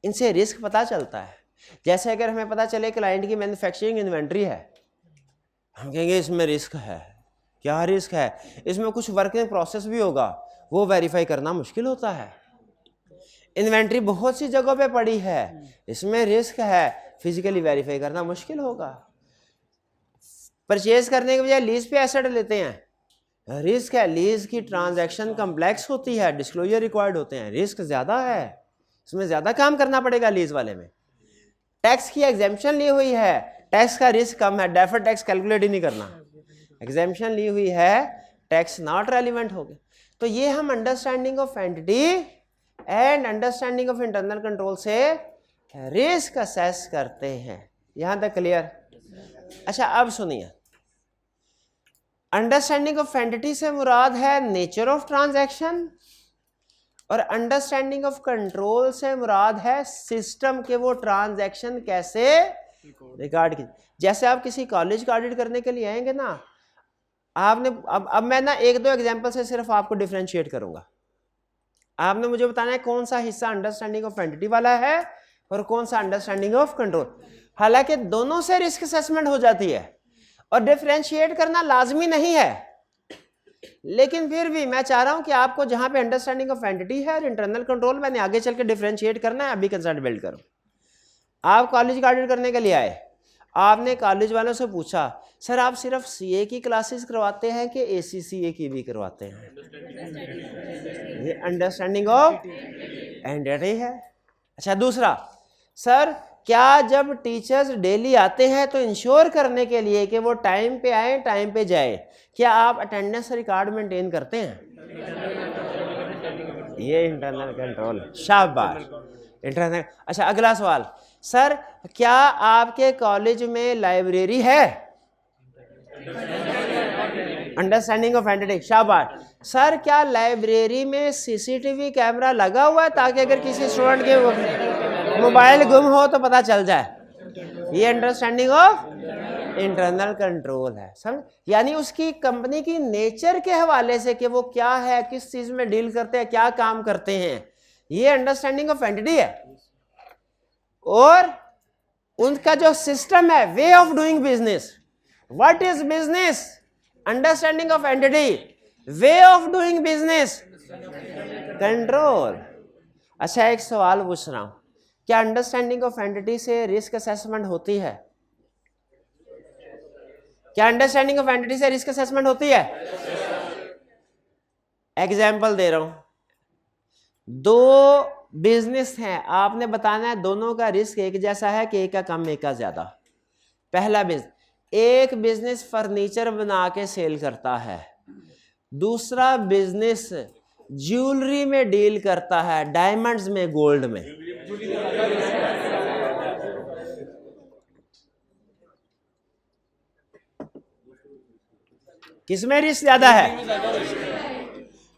इनसे रिस्क पता चलता है। जैसे अगर हमें पता चले क्लाइंट की मैन्युफैक्चरिंग इन्वेंट्री है, हम कहेंगे इसमें रिस्क है। क्या रिस्क है, इसमें कुछ वर्किंग प्रोसेस भी होगा, वो वेरीफाई करना मुश्किल होता है। इन्वेंट्री बहुत सी जगहों पे पड़ी है, इसमें रिस्क है, फिजिकली वेरीफाई करना मुश्किल होगा। परचेज करने के बजाय लीज पे एसेट लेते हैं, रिस्क है, लीज की ट्रांजैक्शन कम्प्लेक्स होती है, डिस्क्लोजर रिक्वायर्ड होते हैं, रिस्क ज्यादा है, इसमें ज्यादा काम करना पड़ेगा लीज वाले में। टैक्स की एग्जेम्पशन ली हुई है, टैक्स का रिस्क कम है, डेफर्ड टैक्स कैलकुलेट ही नहीं करना, एग्जेम्पशन ली हुई है, टैक्स नॉट रेलिवेंट हो गया। तो ये हम understanding of entity and understanding of internal control से रिस्क असेस करते हैं। यहां तक क्लियर? अच्छा, अब सुनिए, अंडरस्टैंडिंग ऑफ एंटिटी से मुराद है नेचर ऑफ ट्रांजैक्शन, और अंडरस्टैंडिंग ऑफ कंट्रोल से मुराद है सिस्टम के वो ट्रांजैक्शन कैसे रिकॉर्ड की। जैसे आप किसी कॉलेज का ऑडिट करने के लिए आएंगे ना, आपने अब मैं ना 1-2 एग्जांपल से सिर्फ आपको डिफरेंशिएट करूंगा। आपने मुझे बताना है कौन सा हिस्सा अंडरस्टैंडिंग ऑफ एंटिटी वाला है और कौन सा अंडरस्टैंडिंग ऑफ कंट्रोल। हालांकि दोनों से रिस्क असेसमेंट हो जाती है और डिफरेंशिएट करना लाजमी नहीं है, लेकिन फिर भी मैं चाह रहा हूं कि आपको जहां पे अंडरस्टैंडिंग ऑफ एंटिटी है और इंटरनल कंट्रोल मैंने आगे चल के डिफरेंशिएट करना है, अभी कंसेप्ट बिल्ड करो। आप कॉलेज का ऑडिट करने के लिए आए, आपने कॉलेज वालों से पूछा सर आप सिर्फ सीए की क्लासेस करवाते हैं कि एसीसीए की भी करवाते हैं? ये अंडरस्टैंडिंग ऑफ एंटिटी है। अच्छा, दूसरा, सर क्या जब टीचर्स डेली आते हैं तो इंश्योर करने के लिए कि वो टाइम पे आए, टाइम पे जाए, क्या आप अटेंडेंस रिकॉर्ड मेंटेन करते हैं? ये इंटरनल कंट्रोल, शाबाश, इंटरनल। अच्छा, अगला सवाल, सर क्या आपके कॉलेज में लाइब्रेरी है? अंडरस्टैंडिंग ऑफ एंटिटी, शाबाश। सर क्या लाइब्रेरी में सीसीटीवी कैमरा लगा हुआ है ताकि अगर किसी स्टूडेंट के मोबाइल गुम हो तो पता चल जाए? ये अंडरस्टैंडिंग ऑफ इंटरनल कंट्रोल है, समझ? यानी उसकी कंपनी की नेचर के हवाले से कि वो क्या है, किस चीज में डील करते हैं, क्या काम करते हैं, ये अंडरस्टैंडिंग ऑफ एंटिटी है। और उनका जो सिस्टम है, way of doing business, what is business? Understanding of entity, way of doing business, control. अच्छा, एक सवाल पूछ रहा हूं, क्या अंडरस्टैंडिंग ऑफ एंटिटी से रिस्क असेसमेंट होती है? क्या अंडरस्टैंडिंग ऑफ एंटिटी से रिस्क असेसमेंट होती है? एग्जाम्पल दे रहा हूं, दो बिजनेस हैं, आपने बताना है दोनों का रिस्क एक जैसा है कि एक का कम एक का ज्यादा। पहला बिजनेस, एक बिजनेस फर्नीचर बना के सेल करता है, दूसरा बिजनेस ज्वेलरी में डील करता है, डायमंड्स में, गोल्ड में। किसमें रिस्क ज्यादा है?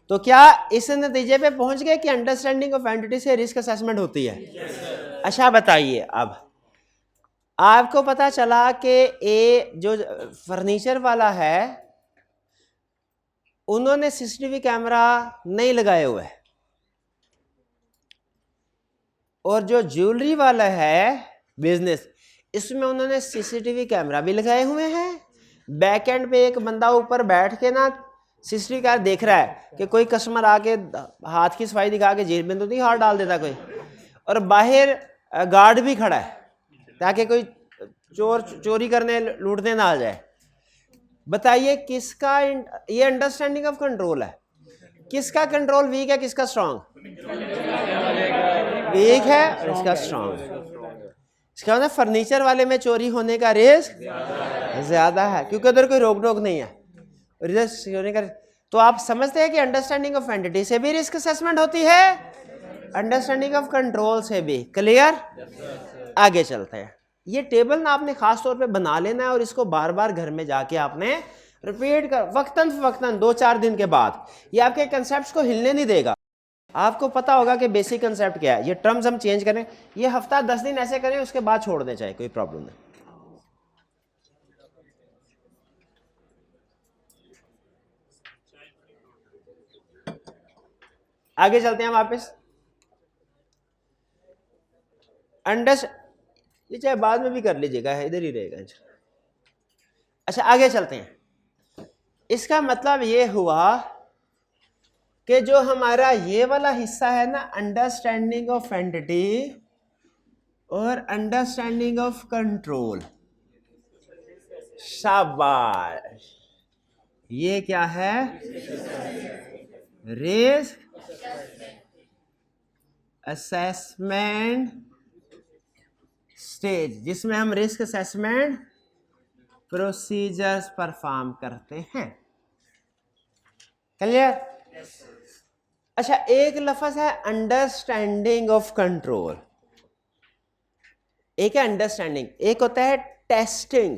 तो क्या इस नतीजे पे पहुंच गए कि अंडरस्टैंडिंग ऑफ एंटिटी से रिस्क असेसमेंट होती है? अच्छा बताइए, अब आपको पता चला कि ए जो फर्नीचर वाला है उन्होंने सीसीटीवी कैमरा नहीं लगाए हुए, और जो ज्वेलरी वाला है बिजनेस, इसमें उन्होंने सीसीटीवी कैमरा भी लगाए हुए हैं। बैक एंड पे एक बंदा ऊपर बैठ के ना सीसीटीवी कैमरा देख रहा है कि कोई कस्टमर आके हाथ की सफाई दिखा के जेब में तो नहीं हाथ डाल देता कोई, और बाहर गार्ड भी खड़ा है ताकि कोई चोर चोरी करने, लूटने ना आ जाए। बताइए किसका ये अंडरस्टैंडिंग ऑफ कंट्रोल है? किसका कंट्रोल वीक है, किसका स्ट्रांग? वीक है, इसका स्ट्रांग। इसका मतलब फर्नीचर वाले में चोरी होने का रिस्क ज्यादा है क्योंकि उधर कोई रोक टोक नहीं है, रिस्क होने का। तो आप समझते हैं कि अंडरस्टैंडिंग ऑफ एंटिटी से भी रिस्क असेसमेंट होती है, अंडरस्टैंडिंग ऑफ कंट्रोल से भी। क्लियर? आगे चलते हैं। ये टेबल ना आपने खास तौर पे बना लेना है और इसको बार बार घर में जाके आपने रिपीट कर, वक्तन फवक्तन 2-4 दिन के बाद। ये आपके कंसेप्ट्स को हिलने नहीं देगा। आपको पता होगा कि बेसिक कंसेप्ट क्या है। ये टर्म्स हम चेंज करें, ये हफ्ता 10 दिन ऐसे करें, उसके बाद छोड़ दें, चाहे कोई प्रॉब्लम नहीं। आगे चलते हैं वापस। ये चाहे बाद में भी कर लीजिएगा, इधर ही रहेगा। अच्छा आगे चलते हैं। इसका मतलब ये हुआ कि जो हमारा ये वाला हिस्सा है ना, अंडरस्टैंडिंग ऑफ एंटिटी और अंडरस्टैंडिंग ऑफ कंट्रोल, शाबाश, ये क्या है? रिस्क असेसमेंट स्टेज, जिसमें हम रिस्क असेसमेंट प्रोसीजर्स परफॉर्म करते हैं। क्लियर? अच्छा, एक लफ्ज है अंडरस्टैंडिंग ऑफ कंट्रोल, एक है अंडरस्टैंडिंग, एक होता है टेस्टिंग,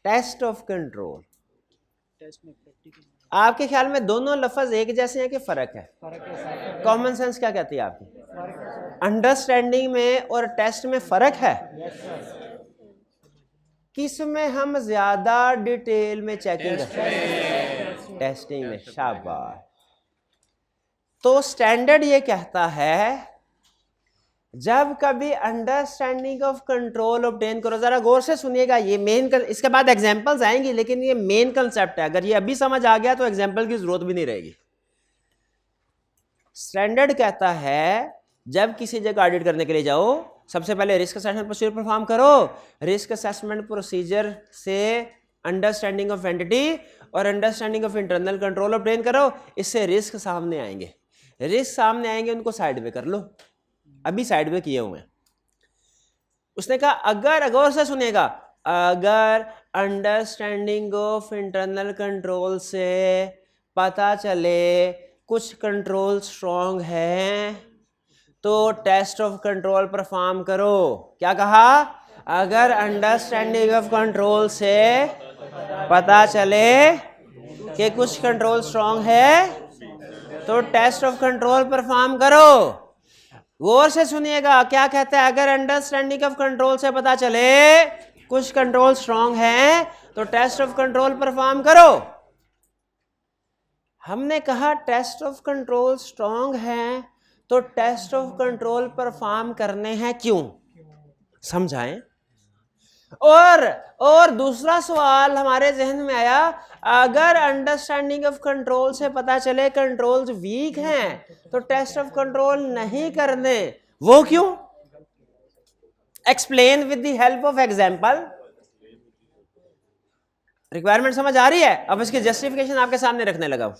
टेस्ट ऑफ कंट्रोल। आपके ख्याल में दोनों लफ्ज एक जैसे हैं कि फर्क है? कॉमन सेंस क्या कहती है आपकी? अंडरस्टैंडिंग में और टेस्ट में फर्क है। किस में हम ज्यादा डिटेल में चेकिंग करते हैं? टेस्टिंग में। शाबाश। तो स्टैंडर्ड ये कहता है जब कभी अंडरस्टैंडिंग ऑफ कंट्रोल ऑब्टेन करो, जरा गौर से सुनिएगा, ये मेन इसके बाद एग्जांपल्स आएंगी, लेकिन ये मेन कंसेप्ट है। अगर ये अभी समझ आ गया तो एग्जांपल की जरूरत भी नहीं रहेगी। स्टैंडर्ड कहता है जब किसी जगह ऑडिट करने के लिए जाओ, सबसे पहले रिस्क असेसमेंट प्रोसीजर परफॉर्म करो। रिस्क असेसमेंट प्रोसीजर से अंडरस्टैंडिंग ऑफ एंटिटी और understanding of internal control obtain करो, इससे रिस्क सामने आएंगे। रिस्क सामने आएंगे, उनको साइड में कर लो, अभी साइड में किए हुए हैं। उसने कहा अगर, गौर से सुनिएगा, अगर अंडरस्टैंडिंग ऑफ इंटरनल कंट्रोल से पता चले कुछ कंट्रोल स्ट्रॉन्ग है तो टेस्ट ऑफ कंट्रोल परफॉर्म करो। क्या कहा? अगर अंडरस्टैंडिंग ऑफ कंट्रोल से पता चले कि कुछ कंट्रोल स्ट्रॉन्ग है तो टेस्ट ऑफ कंट्रोल परफॉर्म करो। गौर से सुनिएगा क्या कहता है, अगर अंडरस्टैंडिंग ऑफ कंट्रोल से पता चले कुछ कंट्रोल स्ट्रॉन्ग है तो टेस्ट ऑफ कंट्रोल परफॉर्म करो। हमने कहा टेस्ट ऑफ कंट्रोल स्ट्रॉन्ग है तो टेस्ट ऑफ कंट्रोल परफॉर्म करने हैं क्यों, समझाएं। और दूसरा सवाल हमारे जहन में आया, अगर अंडरस्टैंडिंग ऑफ कंट्रोल से पता चले कंट्रोल्स वीक हैं तो टेस्ट ऑफ कंट्रोल नहीं करने, वो क्यों? Explain with the help of example. Requirement समझ आ रही है? अब इसकी जस्टिफिकेशन आपके सामने रखने लगा।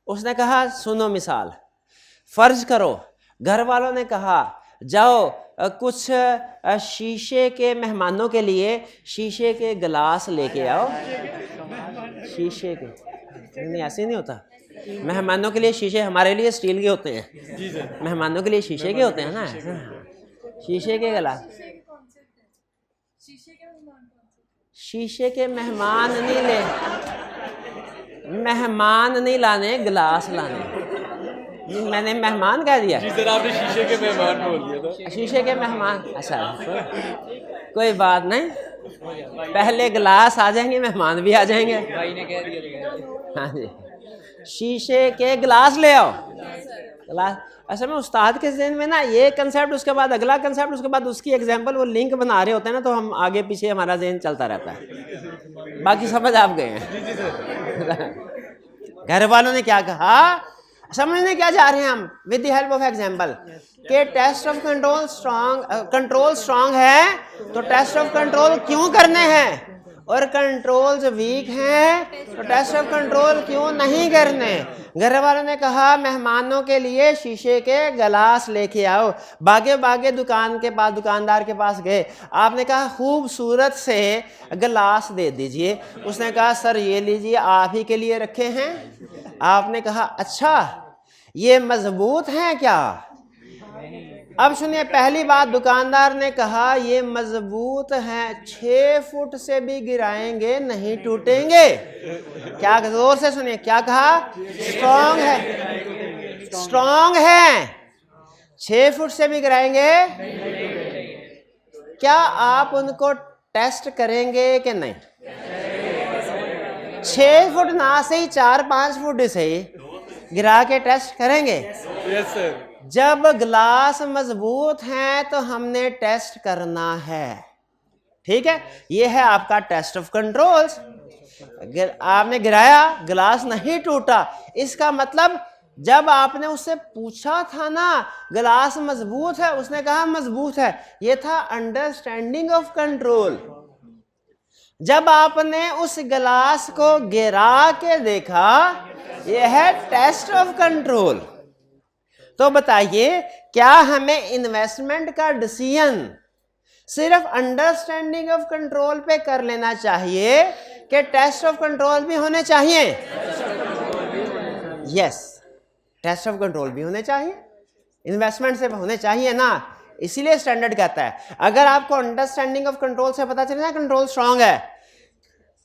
उसने कहा सुनो मिसाल, फर्ज करो घर वालों ने कहा जाओ कुछ शीशे के मेहमानों के लिए शीशे के गिलास लेके आओ। शीशे के नहीं, ऐसे नहीं होता। मेहमानों के लिए शीशे, हमारे लिए स्टील के होते हैं, मेहमानों के लिए शीशे के होते हैं ना, शीशे के गिलास। शीशे के मेहमान नहीं ले, मेहमान नहीं लाने, गिलास लाने। मैंने मेहमान कह दिया जी सर, आपने शीशे के मेहमान बोल दिया था। शीशे के मेहमान, अच्छा कोई बात नहीं, पहले गिलास आ जाएंगे, मेहमान भी आ जाएंगे। भाई ने कह दिया। हाँ जी, शीशे के गिलास ले आओ। गिलास असल में उस्ताद के ज़हन में ना ये कंसेप्ट, उसके बाद अगला कंसेप्ट, उसके बाद उसकी एग्जांपल, वो लिंक बना रहे होते हैं ना, तो हम आगे पीछे हमारा ज़हन चलता रहता है। बाकी समझ आप गए हैं। घर वालों ने क्या कहा समझने क्या जा रहे हैं हम, with the help of example, कि टेस्ट ऑफ कंट्रोल स्ट्रॉन्ग है तो टेस्ट ऑफ कंट्रोल क्यों करने हैं, और कंट्रोल्स वीक हैं तो टेस्ट ऑफ कंट्रोल क्यों नहीं करने। घर वालों ने कहा मेहमानों के लिए शीशे के गिलास लेके आओ। भागे भागे दुकान के पास, दुकानदार के पास गए। आपने कहा खूबसूरत से गिलास दे दीजिए। उसने कहा सर ये लीजिए, आप ही के लिए रखे हैं। आपने कहा अच्छा ये मजबूत हैं क्या? अब सुनिए, पहली बात दुकानदार ने कहा ये मजबूत हैं, 6 फुट से भी गिराएंगे नहीं टूटेंगे। क्या, जोर से सुनिए, क्या कहा? स्ट्रॉन्ग है, स्ट्रॉन्ग है, 6 फुट से भी गिराएंगे। क्या आप उनको टेस्ट करेंगे कि नहीं? 6 फुट ना सही, 4-5 फुट से गिरा के टेस्ट करेंगे। Yes sir. जब ग्लास मजबूत हैं तो हमने टेस्ट करना है, ठीक है। ये है आपका टेस्ट ऑफ कंट्रोल्स। आपने गिराया, ग्लास नहीं टूटा, इसका मतलब जब आपने उससे पूछा था ना ग्लास मजबूत है, उसने कहा मजबूत है, ये था अंडरस्टैंडिंग ऑफ कंट्रोल। जब आपने उस गिलास को गिरा के देखा, यह है टेस्ट ऑफ कंट्रोल। तो बताइए क्या हमें इन्वेस्टमेंट का डिसीजन सिर्फ अंडरस्टैंडिंग ऑफ कंट्रोल पे कर लेना चाहिए कि टेस्ट ऑफ कंट्रोल भी होने चाहिए? यस, टेस्ट ऑफ कंट्रोल भी होने चाहिए, इन्वेस्टमेंट से होने चाहिए ना। इसीलिए स्टैंडर्ड कहता है अगर आपको अंडरस्टैंडिंग ऑफ कंट्रोल से पता चले ना कंट्रोल स्ट्रांग है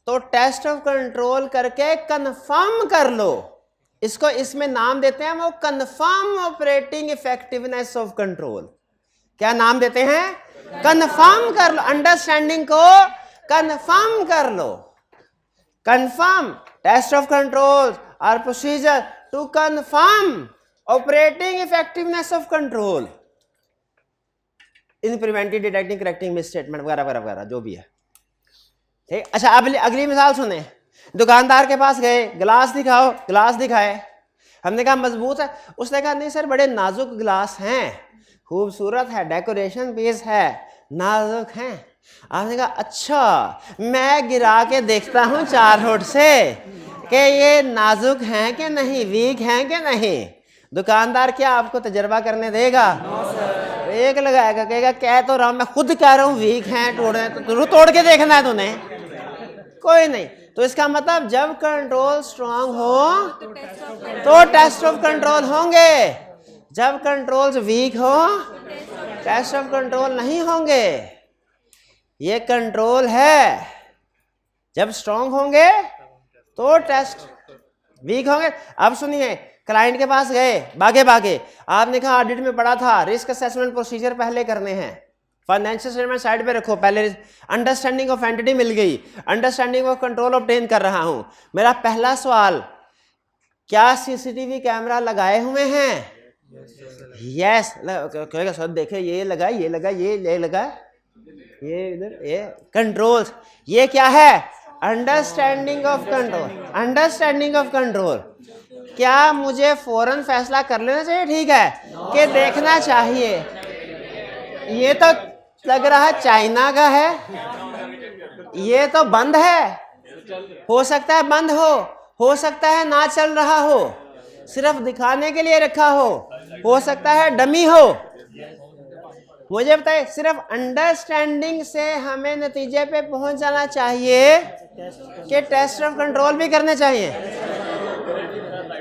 तो टेस्ट ऑफ कंट्रोल करके कंफर्म कर लो। इसको इसमें नाम देते हैं वो confirm operating effectiveness of control. क्या नाम देते हैं? कंफर्म कर लो, अंडरस्टैंडिंग को कंफर्म कर लो। कंफर्म टेस्ट ऑफ कंट्रोल और procedure to confirm operating effectiveness of control in preventive, detecting, correcting misstatement वगैरह वगैरह वगैरह जो भी है, ठीक। अच्छा, अब अगली मिसाल सुने। दुकानदार के पास गए, गिलास दिखाओ, गिलास दिखाए। हमने कहा मजबूत है, उसने कहा नहीं सर बड़े नाजुक गिलास हैं, खूबसूरत है, डेकोरेशन पीस है, नाजुक हैं। आपने कहा अच्छा मैं गिरा के देखता हूँ 4 फुट से कि ये नाजुक हैं कि नहीं, वीक हैं कि नहीं। दुकानदार क्या आपको तजर्बा करने देगा? एक लगाएगा, कहेगा कह तो रहा मैं खुद कह रहा हूँ वीक हैं, तोड़े तो तोड़ के देखना है तूने, कोई नहीं। तो इसका मतलब जब कंट्रोल स्ट्रांग हो तो टेस्ट ऑफ कंट्रोल होंगे, जब कंट्रोल्स वीक हो टेस्ट ऑफ कंट्रोल नहीं होंगे। ये कंट्रोल है, जब स्ट्रांग होंगे तो टेस्ट, वीक होंगे। अब सुनिए, क्लाइंट के पास गए भागे भागे, आपने कहा ऑडिट में पढ़ा था रिस्क असेसमेंट प्रोसीजर पहले करने हैं, फाइनेंशियल स्टेटमेंट साइड पे रखो, पहले अंडरस्टैंडिंग ऑफ एंटिटी मिल गई, अंडरस्टैंडिंग ऑफ कंट्रोल ऑब्टेन कर रहा हूं। मेरा पहला सवाल, क्या सीसीटीवी कैमरा लगाए हुए हैं? यस। कहेगा सर देखे ये लगा, ये लगा, ये लगा, ये इधर, ये कंट्रोल्स, ये क्या है? Understanding of control, understanding of control. क्या मुझे फौरन फैसला कर लेना चाहिए, ठीक है, कि देखना चाहिए? ये तो लग रहा है चाइना का है, ये तो बंद है, हो सकता है बंद हो सकता है ना चल रहा हो, सिर्फ दिखाने के लिए रखा हो सकता है डमी हो। मुझे बताइए, सिर्फ अंडरस्टैंडिंग से हमें नतीजे पे पहुंच जाना चाहिए कि टेस्ट ऑफ कंट्रोल भी करने चाहिए?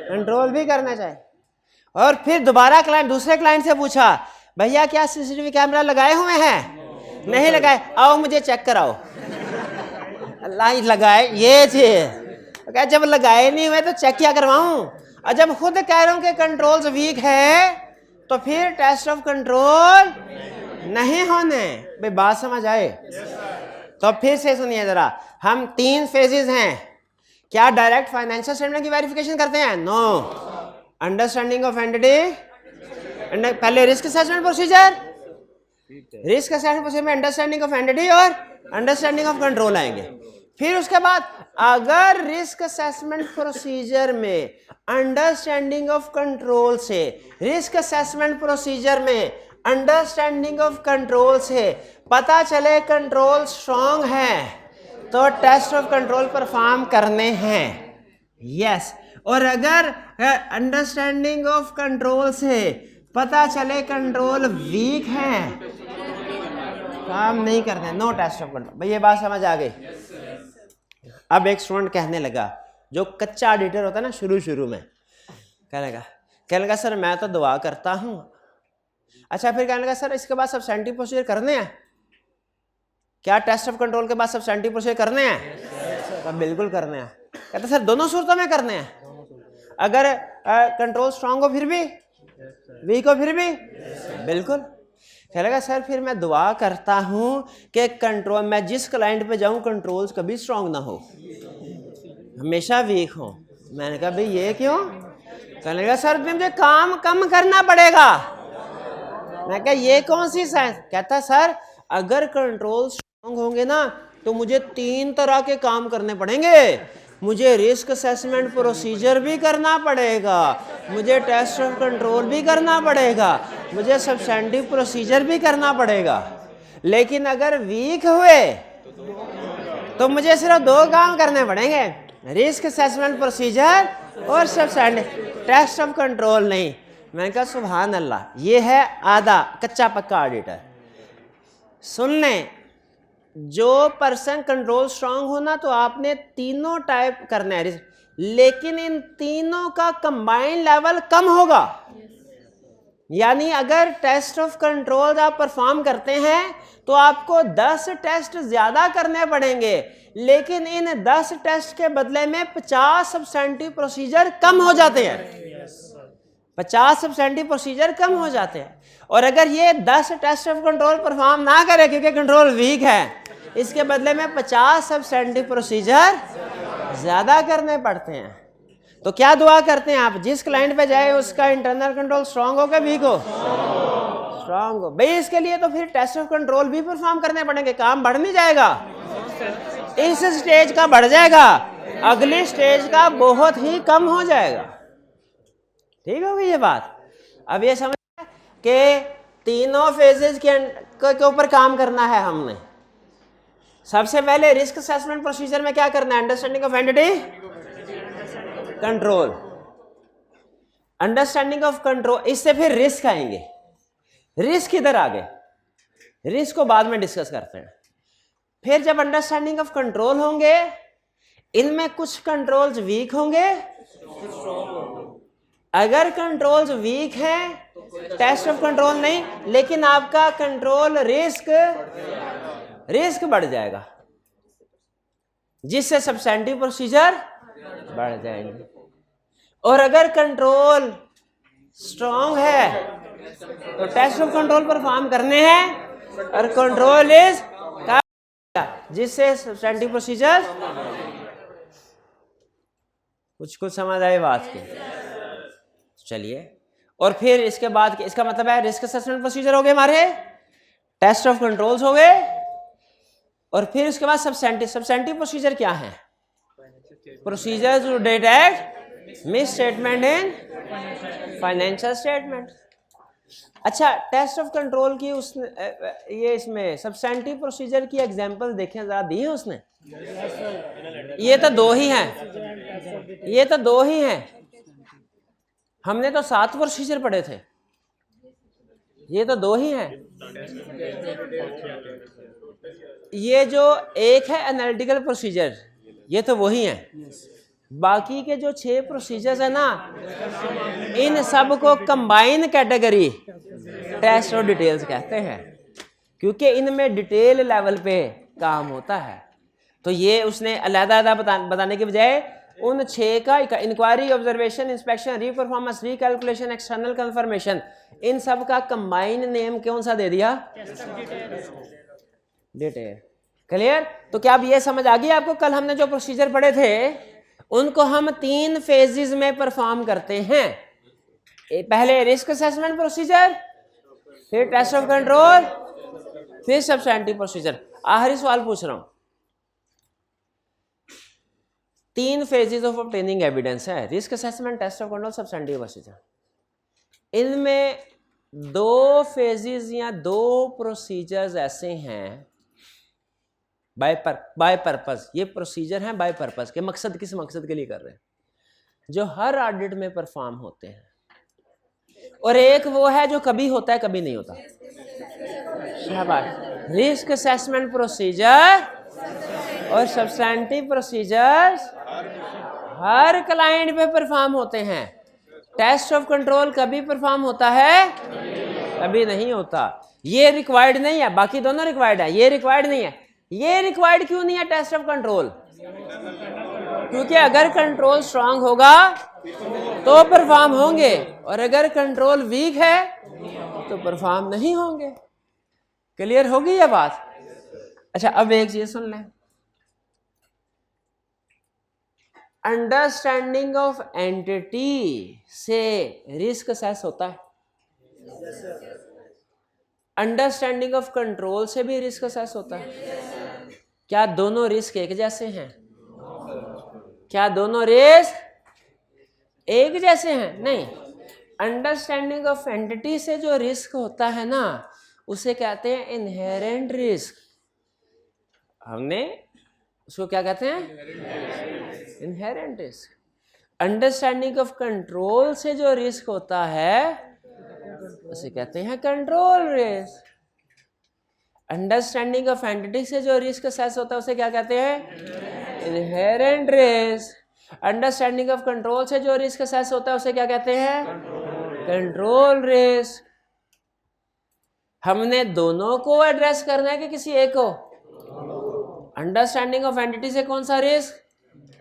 कंट्रोल भी करना चाहिए। और फिर दोबारा दूसरे क्लाइंट से पूछा, भैया क्या सीसीटीवी कैमरा लगाए हुए हैं? नहीं लगाए, आओ मुझे चेक कराओ। अल्लाह लगाए, ये चीज जब लगाए नहीं हुए तो चेक क्या करवाऊं? और जब खुद कह रहा हूं कि कंट्रोल्स वीक है तो फिर टेस्ट ऑफ कंट्रोल नहीं होने। भाई बात समझ आए? तो फिर से सुनिए जरा, हम 3 फेजेस हैं। क्या डायरेक्ट फाइनेंशियल स्टेटमेंट की वेरिफिकेशन करते हैं? नो। अंडरस्टैंडिंग ऑफ एंटिटी, पहले risk assessment procedure, risk assessment procedure में अंडरस्टैंडिंग ऑफ एंटिटी और अंडरस्टैंडिंग ऑफ कंट्रोल आएंगे। फिर उसके बाद अगर रिस्क असेसमेंट प्रोसीजर में अंडरस्टैंडिंग ऑफ कंट्रोल से, रिस्क असेसमेंट प्रोसीजर में अंडरस्टैंडिंग ऑफ कंट्रोल से पता चले कंट्रोल स्ट्रांग है तो टेस्ट ऑफ कंट्रोल परफॉर्म करने हैं। यस। और अगर अंडरस्टैंडिंग ऑफ कंट्रोल से पता चले कंट्रोल वीक है, काम नहीं करते, नो टेस्ट ऑफ कंट्रोल। भाई ये बात समझ आ गई? अब एक स्टूडेंट कहने लगा, जो कच्चा ऑडिटर होता है ना शुरू में, कहने लगा सर मैं तो दुआ करता हूँ। अच्छा, फिर कहने लगा सर इसके बाद सब्सटेंटिव प्रोसीजर करने हैं क्या? टेस्ट ऑफ कंट्रोल के बाद सब्सटेंटिव प्रोसीजर करने हैं? तो बिल्कुल करने हैं। कहते सर दोनों सूरतों में करने हैं, अगर कंट्रोल स्ट्रांग हो फिर भी, वीक हो फिर भी? बिल्कुल। कहेगा सर फिर मैं दुआ करता हूं कि कंट्रोल, मैं जिस क्लाइंट पे जाऊं कंट्रोल्स कभी स्ट्रांग ना हो, हमेशा वीक हो। मैंने कहा भाई ये क्यों? कहने लगा सर मुझे काम कम करना पड़ेगा। मैं कहा ये कौन सी साइंस? कहता सर अगर कंट्रोल स्ट्रांग होंगे ना तो मुझे 3 तरह के काम करने पड़ेंगे, मुझे रिस्क असेसमेंट प्रोसीजर भी करना पड़ेगा, मुझे टेस्ट ऑफ कंट्रोल भी करना पड़ेगा, मुझे सब्सटेंटिव प्रोसीजर भी करना पड़ेगा। लेकिन अगर वीक हुए तो मुझे सिर्फ 2 काम करने पड़ेंगे, रिस्क असेसमेंट प्रोसीजर और सब्सटेंटिव, टेस्ट ऑफ कंट्रोल नहीं। मैंने कहा सुभान अल्लाह, ये है आधा कच्चा पक्का ऑडिटर। सुन लें, जो पर्सन कंट्रोल स्ट्रांग होना तो आपने तीनों टाइप करना है, लेकिन इन तीनों का कंबाइंड लेवल कम होगा। यानी अगर टेस्ट ऑफ कंट्रोल आप परफॉर्म करते हैं तो आपको 10 टेस्ट ज्यादा करने पड़ेंगे, लेकिन इन 10 टेस्ट के बदले में 50 सब्सटेंटिव प्रोसीजर कम हो जाते हैं, 50 सब्सटेंटिव प्रोसीजर कम हो जाते हैं। और अगर ये 10 टेस्ट ऑफ कंट्रोल परफॉर्म ना करे क्योंकि कंट्रोल वीक है, इसके बदले में 50 सब्सटेंटिव प्रोसीजर ज्यादा करने पड़ते हैं। तो क्या दुआ करते हैं आप? जिस क्लाइंट पे जाए उसका इंटरनल कंट्रोल स्ट्रांग हो क्या वीक हो? स्ट्रांग हो। भाई इसके लिए तो फिर टेस्ट ऑफ कंट्रोल भी परफॉर्म करने पड़ेंगे, काम बढ़ नहीं जाएगा, इस स्टेज का बढ़ जाएगा, अगली स्टेज का बहुत ही कम हो जाएगा। ठीक होगी ये बात? अब ये समझ कि तीनों फेजेस के ऊपर काम करना है हमने। सबसे पहले रिस्क असेसमेंट प्रोसीजर में क्या करना है? Understanding of entity, control, understanding of control, इससे फिर रिस्क आएंगे। रिस्क इधर आ गए, रिस्क को बाद में डिस्कस करते हैं। फिर जब अंडरस्टैंडिंग ऑफ कंट्रोल होंगे, इनमें कुछ कंट्रोल्स वीक होंगे, अगर कंट्रोल्स वीक हैं टेस्ट ऑफ कंट्रोल नहीं, लेकिन आपका कंट्रोल रिस्क बढ़ जाएगा, जिससे सब्सटेंटिव प्रोसीजर बढ़ जाएंगे। और अगर कंट्रोल स्ट्रॉन्ग है तो टेस्ट ऑफ कंट्रोल परफॉर्म करने हैं और कंट्रोल इज जिससे सब्सटेंटिव प्रोसीजर। कुछ समझ आई बात की? चलिए, और फिर इसके बाद इसका मतलब है रिस्क असेसमेंट प्रोसीजर हो गए हमारे, टेस्ट ऑफ कंट्रोल्स हो गए, और फिर उसके बाद सब्सटेंटिव प्रोसीजर क्या है? Procedure to detect misstatement in financial statement. अच्छा, टेस्ट ऑफ कंट्रोल की उसने ये इसमें सब्सटेंटिव प्रोसीजर की एग्जांपल देखें जरा, दी है उसने? ये तो दो ही हैं, ये तो दो ही हैं, हमने तो 7 प्रोसीजर पढ़े थे, ये तो दो ही हैं। ये जो एक है एनालिटिकल प्रोसीजर, ये तो वही है। बाकी के जो 6 प्रोसीजर्स है ना, इन सब को कंबाइन कैटेगरी टेस्ट और डिटेल्स कहते हैं, क्योंकि इनमें डिटेल लेवल पे काम होता है। तो ये उसने अलग-अलग बताने के बजाय उन 6 का inquiry, observation, inspection, reperformance, recalculation, external confirmation, इन सब का कंबाइन नेम कौन सा दे दिया? डिटेल। क्लियर? तो क्या अब ये समझ आ गई आपको? कल हमने जो प्रोसीजर पढ़े थे उनको हम 3 फेजेस में परफॉर्म करते हैं। पहले रिस्क असेसमेंट प्रोसीजर, फिर टेस्ट ऑफ कंट्रोल, फिर सब्सटेंटिव प्रोसीजर। आखिरी सवाल पूछ रहा हूं, 3 फेजेस ऑफ ऑब्टेनिंग एविडेंस है, risk assessment, test of control, substantive procedure. इनमें 2 फेजेस या 2 प्रोसीजर्स ऐसे हैं बाय पर्पस, ये प्रोसीजर हैं बाय पर्पस के, मकसद किस मकसद के लिए कर रहे हैं, जो हर ऑडिट में परफॉर्म होते हैं, और एक वो है जो कभी होता है कभी नहीं होता। शाबाश। रिस्क असेसमेंट प्रोसीजर और सब्सटेंटिव प्रोसीजर्स हर क्लाइंट पे परफॉर्म होते हैं। टेस्ट ऑफ कंट्रोल कभी परफॉर्म होता है, कभी नहीं होता। ये रिक्वायर्ड नहीं है, बाकी दोनों रिक्वायर्ड है, ये रिक्वायर्ड नहीं है। ये रिक्वायर्ड क्यों नहीं है टेस्ट ऑफ कंट्रोल? क्योंकि अगर कंट्रोल स्ट्रांग होगा तो परफॉर्म होंगे, और अगर कंट्रोल वीक है तो परफॉर्म नहीं होंगे। क्लियर होगी ये बात? अच्छा, अब एक चीज सुन लें, अंडरस्टैंडिंग ऑफ एंटिटी से रिस्क असेस होता है, अंडरस्टैंडिंग ऑफ कंट्रोल से भी रिस्क असेस होता है। क्या दोनों रिस्क एक जैसे हैं? क्या दोनों रिस्क एक जैसे हैं? नहीं। अंडरस्टैंडिंग ऑफ एंटिटी से जो रिस्क होता है ना, उसे कहते हैं इनहेरेंट रिस्क। हमने उसको क्या कहते हैं? Inherent risk. Understanding of control से जो रिस्क होता है उसे कहते हैं control risk. Understanding of entity से जो रिस्क असेस होता है उसे क्या कहते हैं? Inherent risk. Understanding of control से जो रिस्क असेस होता है उसे क्या कहते हैं? Control risk. हमने दोनों को एड्रेस करना है कि किसी एक को? अंडरस्टैंडिंग ऑफ एंटिटी से कौन सा risk?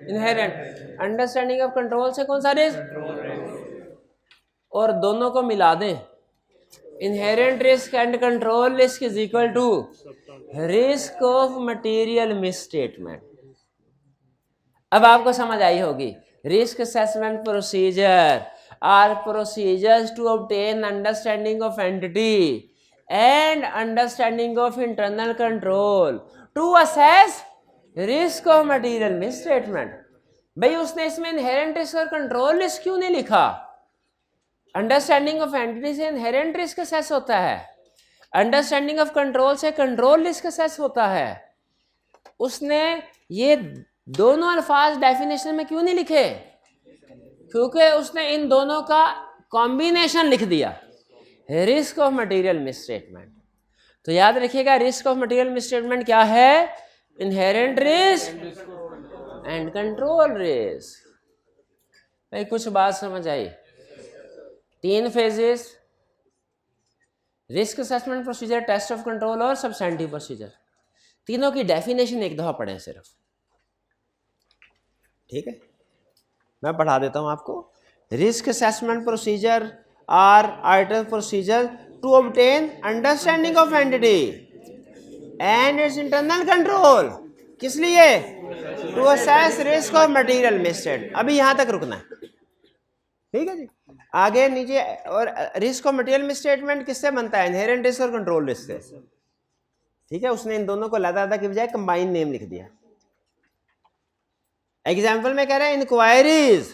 Inherent. Understanding of control से कौन सा रिस्क? और दोनों को मिला दें, inherent risk and control risk is equal to risk of material misstatement. अब आपको समझ आई होगी। Risk assessment procedure are procedures to obtain understanding of entity and understanding of internal control to assess risk of material misstatement. भाई उसने इसमें inherent risk और control risk क्यों नहीं लिखा? अंडरस्टैंडिंग ऑफ एंटिटी से इनहेरेंट रिस्क असेस होता है, अंडरस्टैंडिंग ऑफ कंट्रोल से कंट्रोल रिस्क असेस होता है। उसने ये दोनों अल्फाज डेफिनेशन में क्यों नहीं लिखे? क्योंकि उसने इन दोनों का कॉम्बिनेशन लिख दिया। Risk of material misstatement. तो याद रखिएगा रिस्क ऑफ मटेरियल मिसस्टेटमेंट क्या है? Inherent risk and control risk. भाई कुछ बात समझ आई? 3 phases, risk assessment procedure, test of control और सब्सटेंटिव प्रोसीजर। तीनों की डेफिनेशन एक दफा पढ़ें सिर्फ, ठीक है? मैं पढ़ा देता हूं आपको। Risk assessment procedure are item procedure to obtain understanding of entity and its internal control. किस लिए? To assess risk of material misstate. अभी यहां तक रुकना है, ठीक है जी? आगे नीचे, और रिस्क ऑफ मटेरियल मिसस्टेटमेंट किससे बनता है? इनहेरेंट रिस्क और कंट्रोल रिस्क से, ठीक है? उसने इन दोनों को अलग-अलग की बजाय कंबाइन नेम लिख दिया। एग्जाम्पल में कह रहे हैं इंक्वायरीज,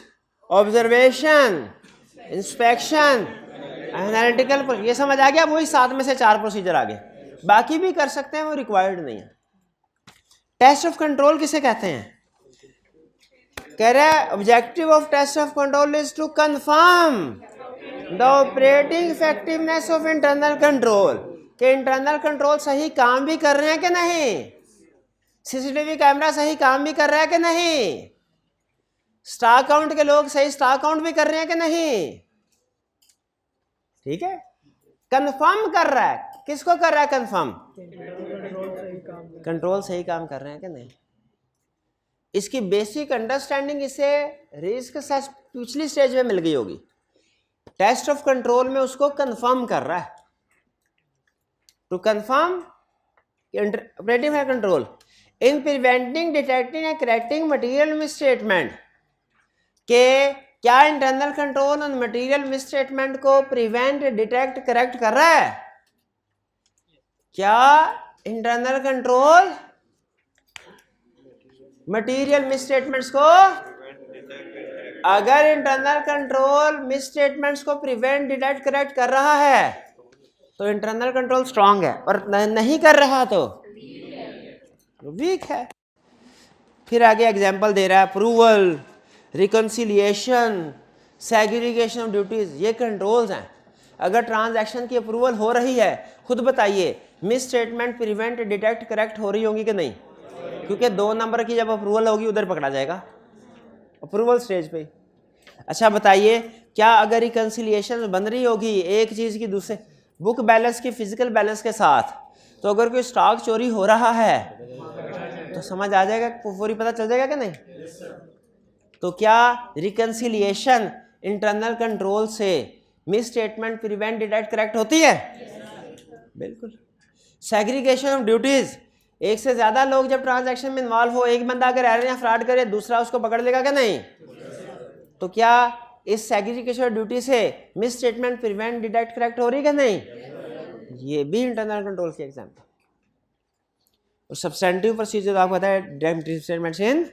ऑब्जर्वेशन, इंस्पेक्शन, एनालिटिकल। ये समझ आ गया? वही 7 में से 4 प्रोसीजर आगे, बाकी भी कर सकते हैं, वो रिक्वायर्ड नहीं है। टेस्ट ऑफ कंट्रोल किसे कहते हैं? कह रहा है objective of test of control is to confirm the operating effectiveness of internal control, कि इंटरनल कंट्रोल सही काम भी कर रहे हैं कि नहीं, सीसीटीवी कैमरा सही काम भी कर रहा है कि नहीं, स्टॉक काउंट के लोग सही स्टॉक काउंट भी कर रहे हैं कि नहीं, ठीक है? कंफर्म कर रहा है। किसको कर रहा है कंफर्म? कंट्रोल सही काम कर रहे हैं कि नहीं। इसकी बेसिक अंडरस्टैंडिंग इसे रिस्क पिछली स्टेज में मिल गई होगी। टेस्ट ऑफ कंट्रोल में उसको कंफर्म कर रहा है, टू कंफर्म ऑपरेटिव है control in preventing, detecting and correcting material misstatement, के क्या इंटरनल कंट्रोल और मटेरियल मिसस्टेटमेंट को प्रिवेंट, डिटेक्ट, करेक्ट कर रहा है? क्या इंटरनल कंट्रोल मटेरियल मिसस्टेटमेंट्स को, अगर इंटरनल कंट्रोल मिसस्टेटमेंट्स को प्रिवेंट, डिटेक्ट, करेक्ट कर रहा है तो इंटरनल कंट्रोल स्ट्रांग है, और नहीं कर रहा तो वीक है। फिर आगे एग्जांपल दे रहा है approval, reconciliation, segregation of duties. ये कंट्रोल्स हैं। अगर ट्रांजैक्शन की अप्रूवल हो रही है, खुद बताइए miss statement prevent, detect, correct हो रही होंगी कि नहीं? क्योंकि 2 नंबर की जब अप्रूवल होगी उधर पकड़ा जाएगा, अप्रूवल स्टेज पे। अच्छा बताइए, क्या अगर रिकंसिलिएशन बन रही होगी एक चीज़ की दूसरे, बुक बैलेंस की फिजिकल बैलेंस के साथ, तो अगर कोई स्टॉक चोरी हो रहा है तो समझ आ जाएगा, पूरी पता चल जाएगा कि नहीं? तो क्या रिकंसिलिएशन इंटरनल कंट्रोल से miss statement prevent, detect, correct होती है? बिल्कुल। सेग्रीगेशन ऑफ ड्यूटीज, एक से ज्यादा लोग जब ट्रांजैक्शन में इन्वॉल्व हो, एक बंदा अगर एरर या फ्रॉड करे दूसरा उसको पकड़ लेगा क्या? नहीं। तो क्या इस सेग्रीगेशन ऑफ ड्यूटी से miss statement prevent, detect, correct हो रही है क्या? नहीं। ये भी इंटरनल कंट्रोल के एग्जाम्पल। और सब्सटेंटिव प्रोसीजर आपको पता है, direct statements in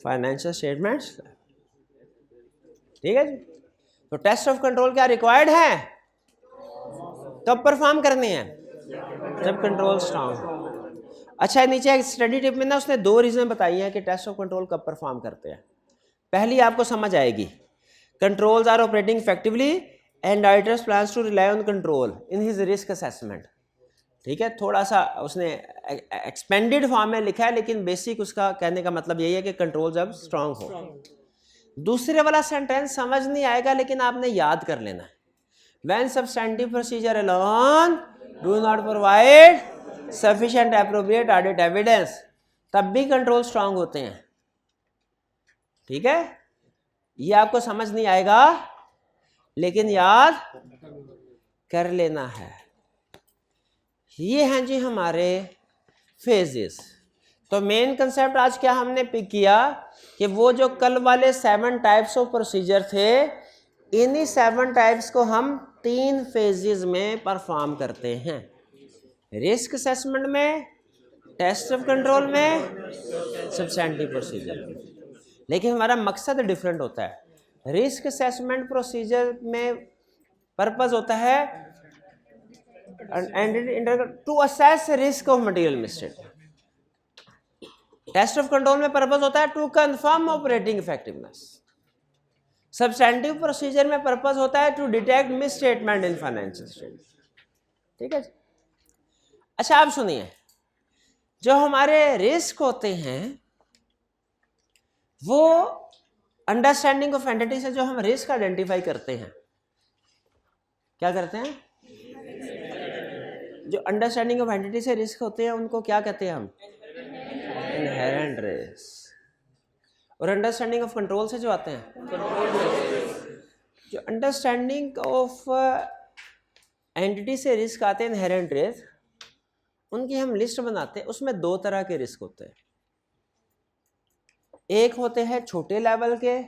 financial statements, ठीक है जी? तो टेस्ट ऑफ कंट्रोल क्या रिक्वायर्ड है? कब परफॉर्म करनी है? जब कंट्रोल स्ट्रांग। अच्छा, नीचे एक स्टडी टिप में ना उसने 2 रीजन बताई हैं कि टेस्ट ऑफ कंट्रोल कब परफॉर्म करते हैं। पहली आपको समझ आएगी, controls are operating effectively and auditors plans to rely on control in his risk assessment, ठीक है? थोड़ा सा उसने एक्सपेंडेड फॉर्म में लिखा है, लेकिन बेसिक उसका कहने का मतलब यही है कि कंट्रोल जब स्ट्रांग हो। दूसरे वाला सेंटेंस समझ नहीं आएगा, लेकिन आपने याद कर लेना है, when substantive procedure alone do not provide sufficient appropriate audit evidence, तब भी कंट्रोल स्ट्रांग होते हैं, ठीक है? ये आपको समझ नहीं आएगा, लेकिन याद कर लेना है। ये हैं जी हमारे फेजेस। तो मेन कंसेप्ट आज क्या हमने पिक किया कि वो जो कल वाले 7 टाइप्स ऑफ प्रोसीजर थे, इन्हीं 7 टाइप्स को हम 3 फेजेस में परफॉर्म करते हैं, रिस्क असेसमेंट में, टेस्ट ऑफ कंट्रोल में, सब्सटेंटिव प्रोसीजर में। लेकिन हमारा मकसद डिफरेंट होता है। रिस्क असेसमेंट प्रोसीजर में पर्पस होता है to assess risk of material misstatement. Test of control में पर्पस होता है to confirm operating effectiveness. Substantive procedure में पर्पस होता है to detect misstatement in financial statement, ठीक है। अच्छा आप सुनिए, जो हमारे रिस्क होते हैं वो अंडरस्टैंडिंग ऑफ एंटिटी से जो हम रिस्क आइडेंटिफाई करते हैं, क्या करते हैं, जो अंडरस्टैंडिंग ऑफ एंटिटी से रिस्क होते हैं उनको क्या कहते हैं हम, इनहेरेंट रिस्क। और अंडरस्टैंडिंग ऑफ कंट्रोल से जो आते हैं, जो अंडरस्टैंडिंग ऑफ एंटिटी से रिस्क आते हैं इनहेरेंट रिस्क, उनकी हम लिस्ट बनाते हैं। उसमें दो तरह के रिस्क होते हैं, एक होते हैं छोटे लेवल के,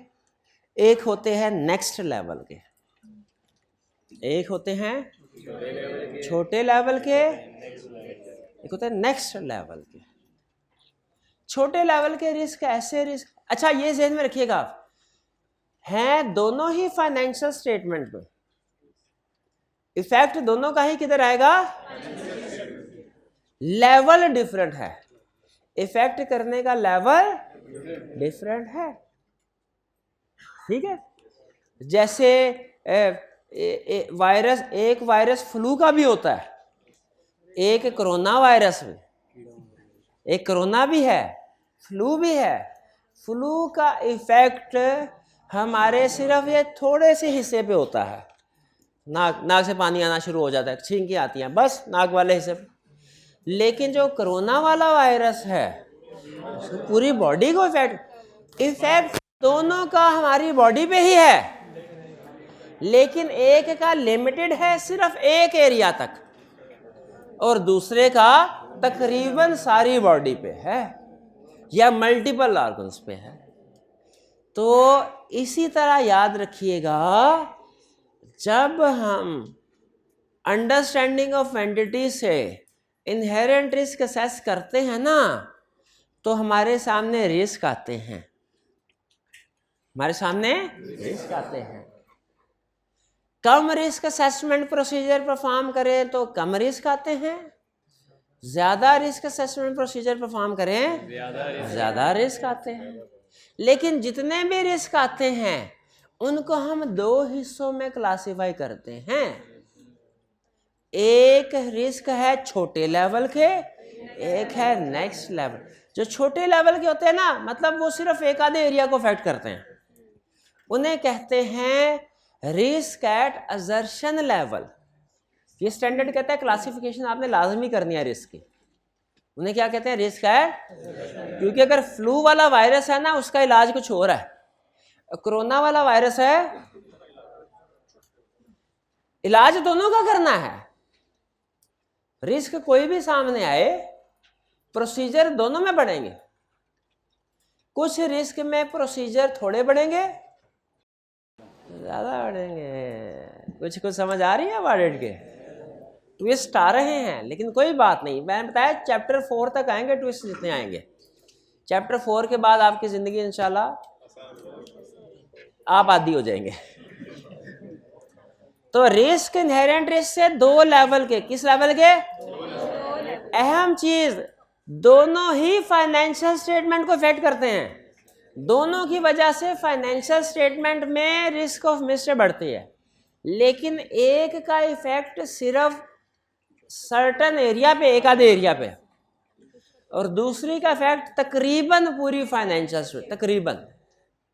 एक होते हैं नेक्स्ट लेवल के। एक होते हैं छोटे लेवल के, एक होते हैं नेक्स्ट लेवल के। छोटे लेवल के रिस्क ऐसे रिस्क, अच्छा ये ध्यान में रखिएगा आप, हैं दोनों ही फाइनेंशियल स्टेटमेंट में, इफेक्ट दोनों का ही किधर आएगा, लेवल डिफरेंट है, इफेक्ट करने का लेवल डिफरेंट है, ठीक है। जैसे वायरस, एक वायरस फ्लू का भी होता है, एक कोरोना वायरस में, एक कोरोना भी है, फ्लू भी है। फ्लू का इफेक्ट हमारे सिर्फ ये थोड़े से हिस्से पे होता है, नाक से पानी आना शुरू हो जाता है, छींकी आती है, बस नाक वाले हिस्से पे। लेकिन जो कोरोना वाला वायरस है पूरी बॉडी को इफेक्ट दोनों का हमारी बॉडी पे ही है, लेकिन एक का लिमिटेड है सिर्फ एक एरिया तक और दूसरे का तकरीबन सारी बॉडी पे है या मल्टीपल ऑर्गन्स पे है। तो इसी तरह याद रखिएगा, जब हम अंडरस्टैंडिंग ऑफ एंटिटी से इनहेरेंट रिस्क असेस करते हैं ना, तो हमारे सामने रिस्क आते हैं, हमारे सामने रिस्क आते हैं। कम रिस्क असेसमेंट प्रोसीजर परफॉर्म करें तो कम रिस्क आते हैं, ज्यादा रिस्क असेसमेंट प्रोसीजर परफॉर्म करें ज्यादा रिस्क आते हैं। लेकिन जितने भी रिस्क आते हैं उनको हम दो हिस्सों में क्लासिफाई करते हैं। एक रिस्क है छोटे लेवल के, एक है नेक्स्ट लेवल। जो छोटे लेवल के होते हैं ना, मतलब वो सिर्फ एक आधे एरिया को अफेक्ट करते हैं, उन्हें कहते हैं रिस्क एट असर्शन लेवल। ये स्टैंडर्ड कहता है, क्लासिफिकेशन आपने लाजमी करनी है रिस्क की। उन्हें क्या कहते हैं, रिस्क है। क्योंकि अगर फ्लू वाला वायरस है ना, उसका इलाज कुछ और है, कोरोना वाला वायरस है, इलाज दोनों का करना है। रिस्क कोई भी सामने आए, प्रोसीजर दोनों में बढ़ेंगे। कुछ रिस्क में प्रोसीजर थोड़े बढ़ेंगे, ज्यादा बढ़ेंगे। कुछ समझ आ रही है ऑडिट के? ट्विस्ट आ रहे हैं, लेकिन कोई बात नहीं। मैंने बताया चैप्टर 4 तक आएंगे, ट्विस्ट जितने आएंगे। चैप्टर 4 के बाद आपकी जिंदगी इंशाल्लाह आप आदी हो जाएंगे। तो रिस्क इनहेरेंट रिस्क से दो लेवल के, किस लेवल के? अहम चीज, दोनों ही फाइनेंशियल स्टेटमेंट को इफेक्ट करते हैं। दोनों की वजह से फाइनेंशियल स्टेटमेंट में रिस्क ऑफ मिस बढ़ती है, लेकिन एक का इफेक्ट सिर्फ सर्टन एरिया पे, एक आधे एरिया पे, और दूसरी का इफेक्ट तकरीबन पूरी फाइनेंशियल, तकरीबन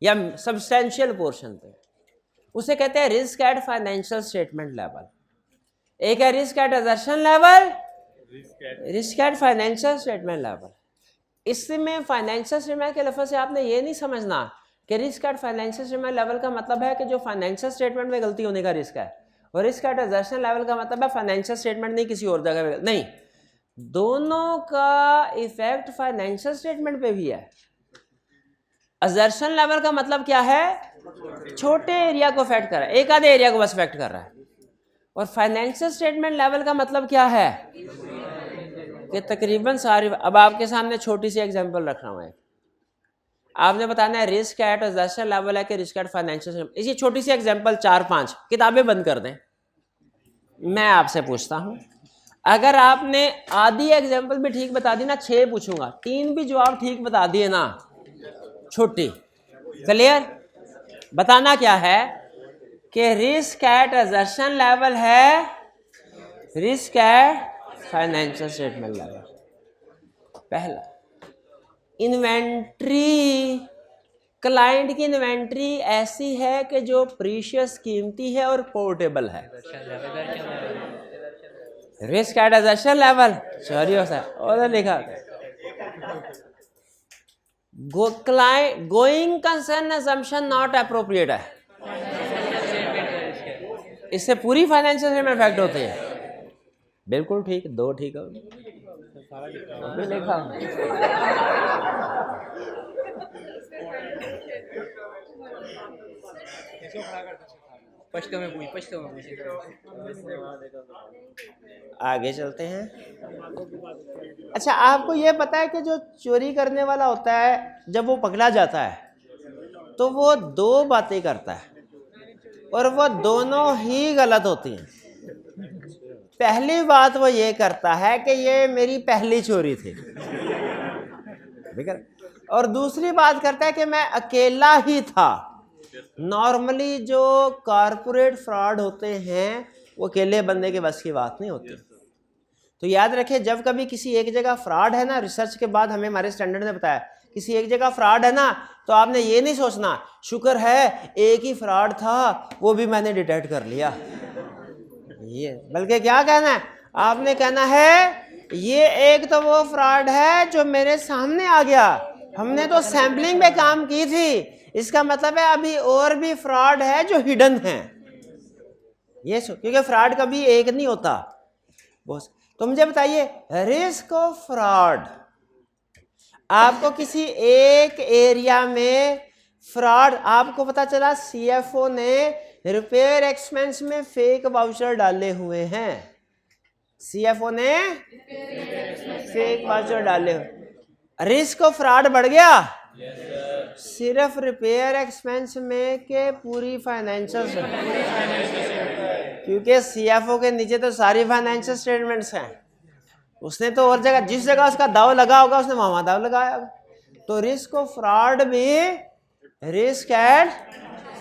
या सब्सटेंशियल पोर्शन पे। उसे कहते हैं risk at financial statement level. एक है risk at assertion level, risk at financial statement level. इसमें फाइनेंशियल स्टेटमेंट के लफ्ज़ से आपने ये नहीं समझना कि risk at financial statement level का मतलब है कि जो फाइनेंशियल स्टेटमेंट में गलती होने का रिस्क है, और रिस्क एट असर्शन लेवल का मतलब है फाइनेंशियल स्टेटमेंट नहीं किसी और जगह पे। नहीं, दोनों का इफेक्ट फाइनेंशियल स्टेटमेंट पे भी है। असर्शन लेवल का मतलब क्या है? छोटे एरिया को अफेक्ट कर रहा है, एक आधे एरिया को बस अफेक्ट कर रहा है। और फाइनेंशियल स्टेटमेंट लेवल का मतलब क्या है कि तकरीबन सारी। अब आपके सामने छोटी सी एग्जांपल रख रहा हूं, आपने बताना है रिस्क एट असर्शन लेवल है कि रिस्क एट फाइनेंशियल। इसी छोटी सी एग्जांपल 4-5 किताबें बंद कर दें। मैं आपसे पूछता हूं, अगर आपने आधी एग्जांपल भी ठीक बता दी ना, 6 पूछूंगा, 3 भी जवाब ठीक बता दिए ना, छुट्टी, क्लियर। बताना क्या है कि रिस्क एट असर्शन लेवल है risk at financial statement level. पहला, इन्वेंट्री, क्लाइंट की इन्वेंट्री ऐसी है कि जो प्रीशियस, कीमती है और पोर्टेबल है। Risk at assertion level, sorry हो सर, उधर लिखा going concern assumption not appropriate है, इससे पूरी फाइनेंशियल स्टेटमेंट इफेक्ट होती है। बिल्कुल ठीक, दो ठीक है, भी लिखा। आगे चलते हैं। अच्छा, आपको यह पता है कि जो चोरी करने वाला होता है जब वो पकड़ा जाता है तो वो दो बातें करता है और वो दोनों ही गलत होती हैं। पहली बात वो ये करता है कि ये मेरी पहली चोरी थी, और दूसरी बात करता है कि मैं अकेला ही था। नॉर्मली जो कॉरपोरेट फ्रॉड होते हैं वो अकेले बंदे के बस की बात नहीं होती। तो याद रखें, जब कभी किसी एक जगह फ्रॉड है ना, रिसर्च के बाद हमें हमारे स्टैंडर्ड ने बताया किसी एक जगह फ्रॉड है ना, तो आपने ये नहीं सोचना शुक्र है एक ही फ्रॉड था वो भी मैंने डिटेक्ट कर लिया, ये बल्कि क्या कहना है, आपने कहना है ये एक तो वो फ्रॉड है जो मेरे सामने आ गया, हमने तो सैम्पलिंग पे काम की थी, इसका मतलब है अभी और भी फ्रॉड है जो हिडन है। ये क्योंकि फ्रॉड कभी एक नहीं होता। बॉस, तो मुझे बताइए, रिस्क ऑफ फ्रॉड, आपको किसी एक एरिया में फ्रॉड, आपको पता चला सीएफओ ने रिपेयर एक्सपेंस में फेक वाउचर डाले हुए हैं, सीएफओ ने फेक वाउचर डाले हुए, रिस्क ऑफ फ्रॉड बढ़ गया। सिर्फ रिपेयर एक्सपेंस में के पूरी फाइनेंशियल, क्योंकि सीएफओ के नीचे तो सारी फाइनेंशियल स्टेटमेंट्स हैं, उसने तो और जगह जिस जगह उसका दाव लगा होगा उसने वहां दाव लगाया होगा। तो रिस्क ऑफ फ्रॉड भी रिस्क एट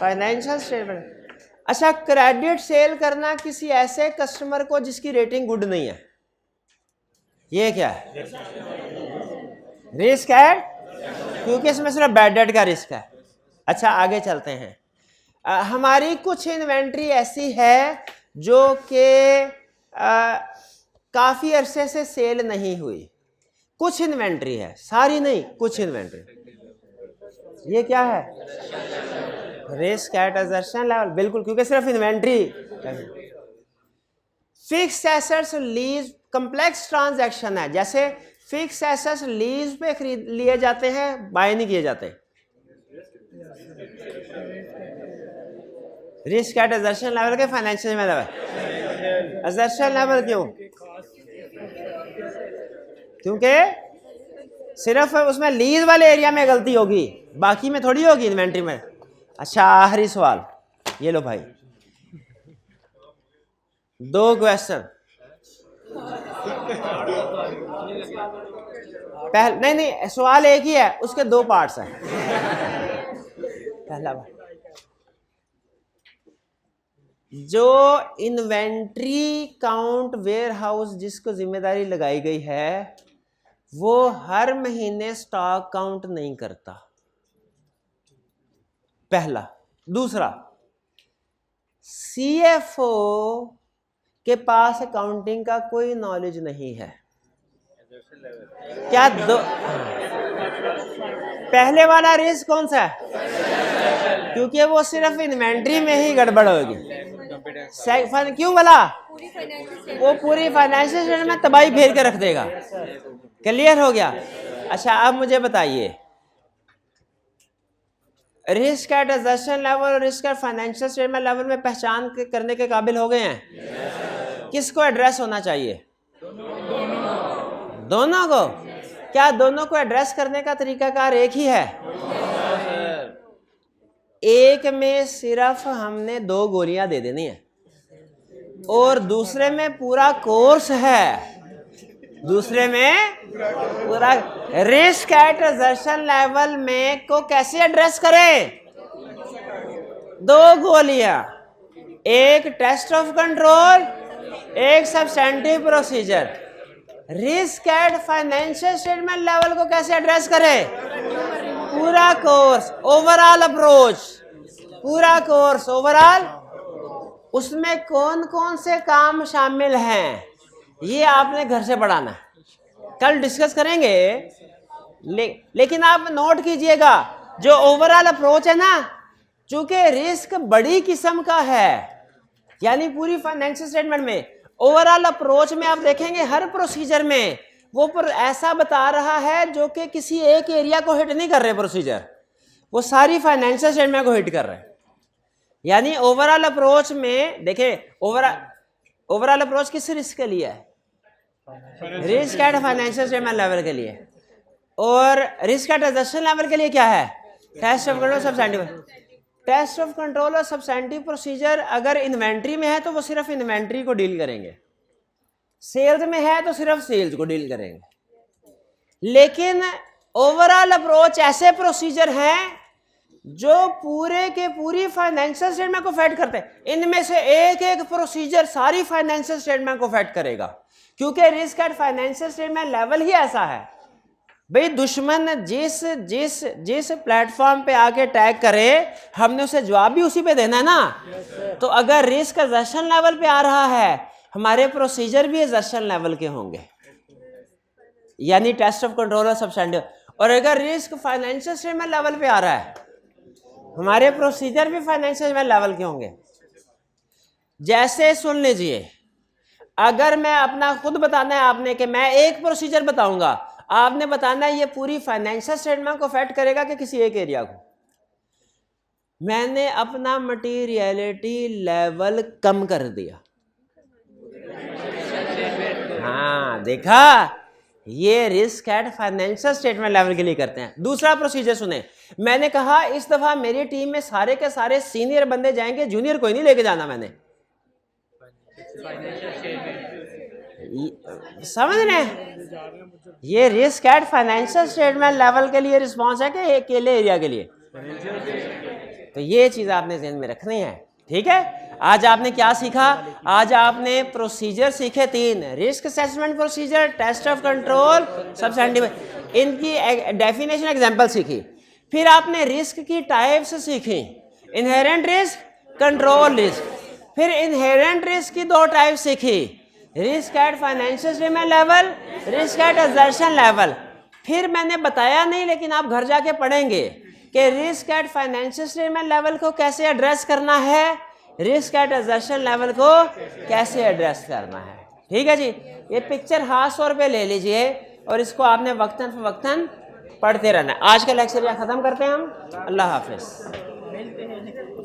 फाइनेंशियल स्टेटमेंट। अच्छा, क्रेडिट सेल करना किसी ऐसे कस्टमर को जिसकी रेटिंग गुड नहीं है, ये क्या है? रिस्क है, क्योंकि इसमें सिर्फ बैड डेट का रिस्क है। अच्छा, आगे चलते हैं। हमारी कुछ इन्वेंट्री ऐसी है जो कि काफ़ी अरसे से सेल नहीं हुई, कुछ इन्वेंट्री है, सारी नहीं, कुछ इन्वेंट्री। ये क्या है? रिस्क एट असर्शन लेवल, बिल्कुल, क्योंकि सिर्फ inventory. Fixed assets lease complex transaction है, जैसे फिक्स एसेट्स लीज पे खरीद लिए जाते हैं, बाय नहीं किए जाते। रिस्क एट असर्शन लेवल के फाइनेंशियल में लेवल, असर्शन लेवल क्यों? क्योंकि सिर्फ उसमें लीज वाले एरिया में गलती होगी, बाकी में थोड़ी होगी इन्वेंट्री में। अच्छा, आखिरी सवाल, ये लो भाई, दो क्वेश्चन। नहीं, सवाल एक ही है, उसके दो पार्ट्स हैं। पहला बात, जो इन्वेंट्री काउंट वेयर हाउस जिसको जिम्मेदारी लगाई गई है वो हर महीने स्टॉक काउंट नहीं करता, पहला। दूसरा, सीएफओ के पास अकाउंटिंग का कोई नॉलेज नहीं है। क्या दो? पहले वाला रिस्क कौन सा है? क्योंकि वो सिर्फ इन्वेंट्री में ही गड़बड़ होगी। क्यों बोला? वो पूरी फाइनेंशियल स्टेटमेंट में तबाही फेर के रख देगा। क्लियर हो गया? अच्छा, अब मुझे बताइए, रिस्क एट असर्शन लेवल और risk at financial statement level में पहचान करने के काबिल हो गए हैं? किसको एड्रेस होना चाहिए? दोनों को। क्या दोनों को एड्रेस करने का तरीकाकार एक ही है? एक में सिर्फ हमने 2 गोलियां दे देनी है और दूसरे में पूरा कोर्स है, दूसरे में पूरा। रिस्क एट असर्शन लेवल में को कैसे एड्रेस करें? 2 गोलियां, एक टेस्ट ऑफ कंट्रोल, एक substantive procedure. Risk at financial statement level को कैसे एड्रेस करें? पूरा कोर्स, ओवरऑल अप्रोच, पूरा कोर्स ओवरऑल, उसमें कौन कौन से काम शामिल हैं ये आपने घर से पढ़ाना है, कल डिस्कस करेंगे। लेकिन आप नोट कीजिएगा, जो ओवरऑल अप्रोच है ना, चूंकि रिस्क बड़ी किस्म का है, यानी पूरी फाइनेंशियल स्टेटमेंट में ओवरऑल अप्रोच में आप देखेंगे हर प्रोसीजर में वो ऐसा बता रहा है जो कि किसी एक एरिया को हिट नहीं कर रहे प्रोसीजर, वो सारी फाइनेंशियल स्टेटमेंट को हिट कर रहे हैं। यानी ओवरऑल अप्रोच में देखिए, ओवरऑल अप्रोच किस रिस्क के लिए है? Risk at financial statement level के लिए। और रिस्क एट ट्रांजैक्शन लेवल के लिए क्या है? Test of control, substantive. Test of control और सब्सटेंटिव प्रोसीजर अगर इन्वेंट्री में है तो वो सिर्फ इन्वेंट्री को डील करेंगे, सेल्स में है तो सिर्फ सेल्स को डील करेंगे। लेकिन ओवरऑल अप्रोच ऐसे प्रोसीजर हैं जो पूरे के पूरी फाइनेंशियल स्टेटमेंट को अफेक्ट करते हैं। इनमें से एक एक प्रोसीजर सारी फाइनेंशियल स्टेटमेंट को अफेक्ट करेगा, क्योंकि risk at financial statement level ही ऐसा है। भाई दुश्मन जिस जिस जिस प्लेटफॉर्म पे आके टैग करे, हमने उसे जवाब भी उसी पे देना है ना। तो अगर रिस्क एग्जर्शन लेवल पे आ रहा है, हमारे प्रोसीजर भी एग्जर्शन लेवल के होंगे, यानी टेस्ट ऑफ कंट्रोल और सब्सटेंटिव। और अगर रिस्क फाइनेंशियल स्टेटमेंट लेवल पे आ रहा है, हमारे प्रोसीजर भी फाइनेंशियल स्टेटमेंट लेवल के होंगे। जैसे सुन लीजिए, अगर मैं अपना खुद बताना है आपने कि मैं एक प्रोसीजर बताऊंगा, आपने बताना है ये पूरी फाइनेंशियल स्टेटमेंट को अफेक्ट करेगा कि किसी एक एरिया को। मैंने अपना मटेरियलिटी लेवल कम कर दिया। हाँ देखा, ये risk at financial statement level के लिए करते हैं। दूसरा प्रोसीजर सुने, मैंने कहा इस दफा मेरी टीम में सारे के सारे सीनियर बंदे जाएंगे, जूनियर कोई नहीं लेके जाना। मैंने समझ रहे, ये risk at financial statement level के लिए रिस्पॉन्स है कि अकेले एरिया के लिए? तो ये चीज आपने ध्यान में रखनी है, ठीक है। आज आपने क्या सीखा? आज आपने प्रोसीजर सीखे 3, risk assessment procedure, test of control, substantive, इनकी डेफिनेशन एग्जांपल सीखी। फिर आपने रिस्क की टाइप्स सीखी, इनहेरेंट रिस्क, कंट्रोल रिस्क। फिर इनहेरेंट रिस्क की 2 टाइप सीखी, risk at financial statement level, risk at assertion level. फिर मैंने बताया नहीं, लेकिन आप घर जाके पढ़ेंगे कि risk at financial statement level को कैसे एड्रेस करना है, रिस्क एट एक्सर्शन लेवल को कैसे एड्रेस करना है। ठीक है जी, ये पिक्चर खास तौर पे ले लीजिए और इसको आपने वक्तन फवक्तन पढ़ते रहना है। आज का लेक्चर यहाँ ख़त्म करते हैं हम। अल्लाह हाफिज़।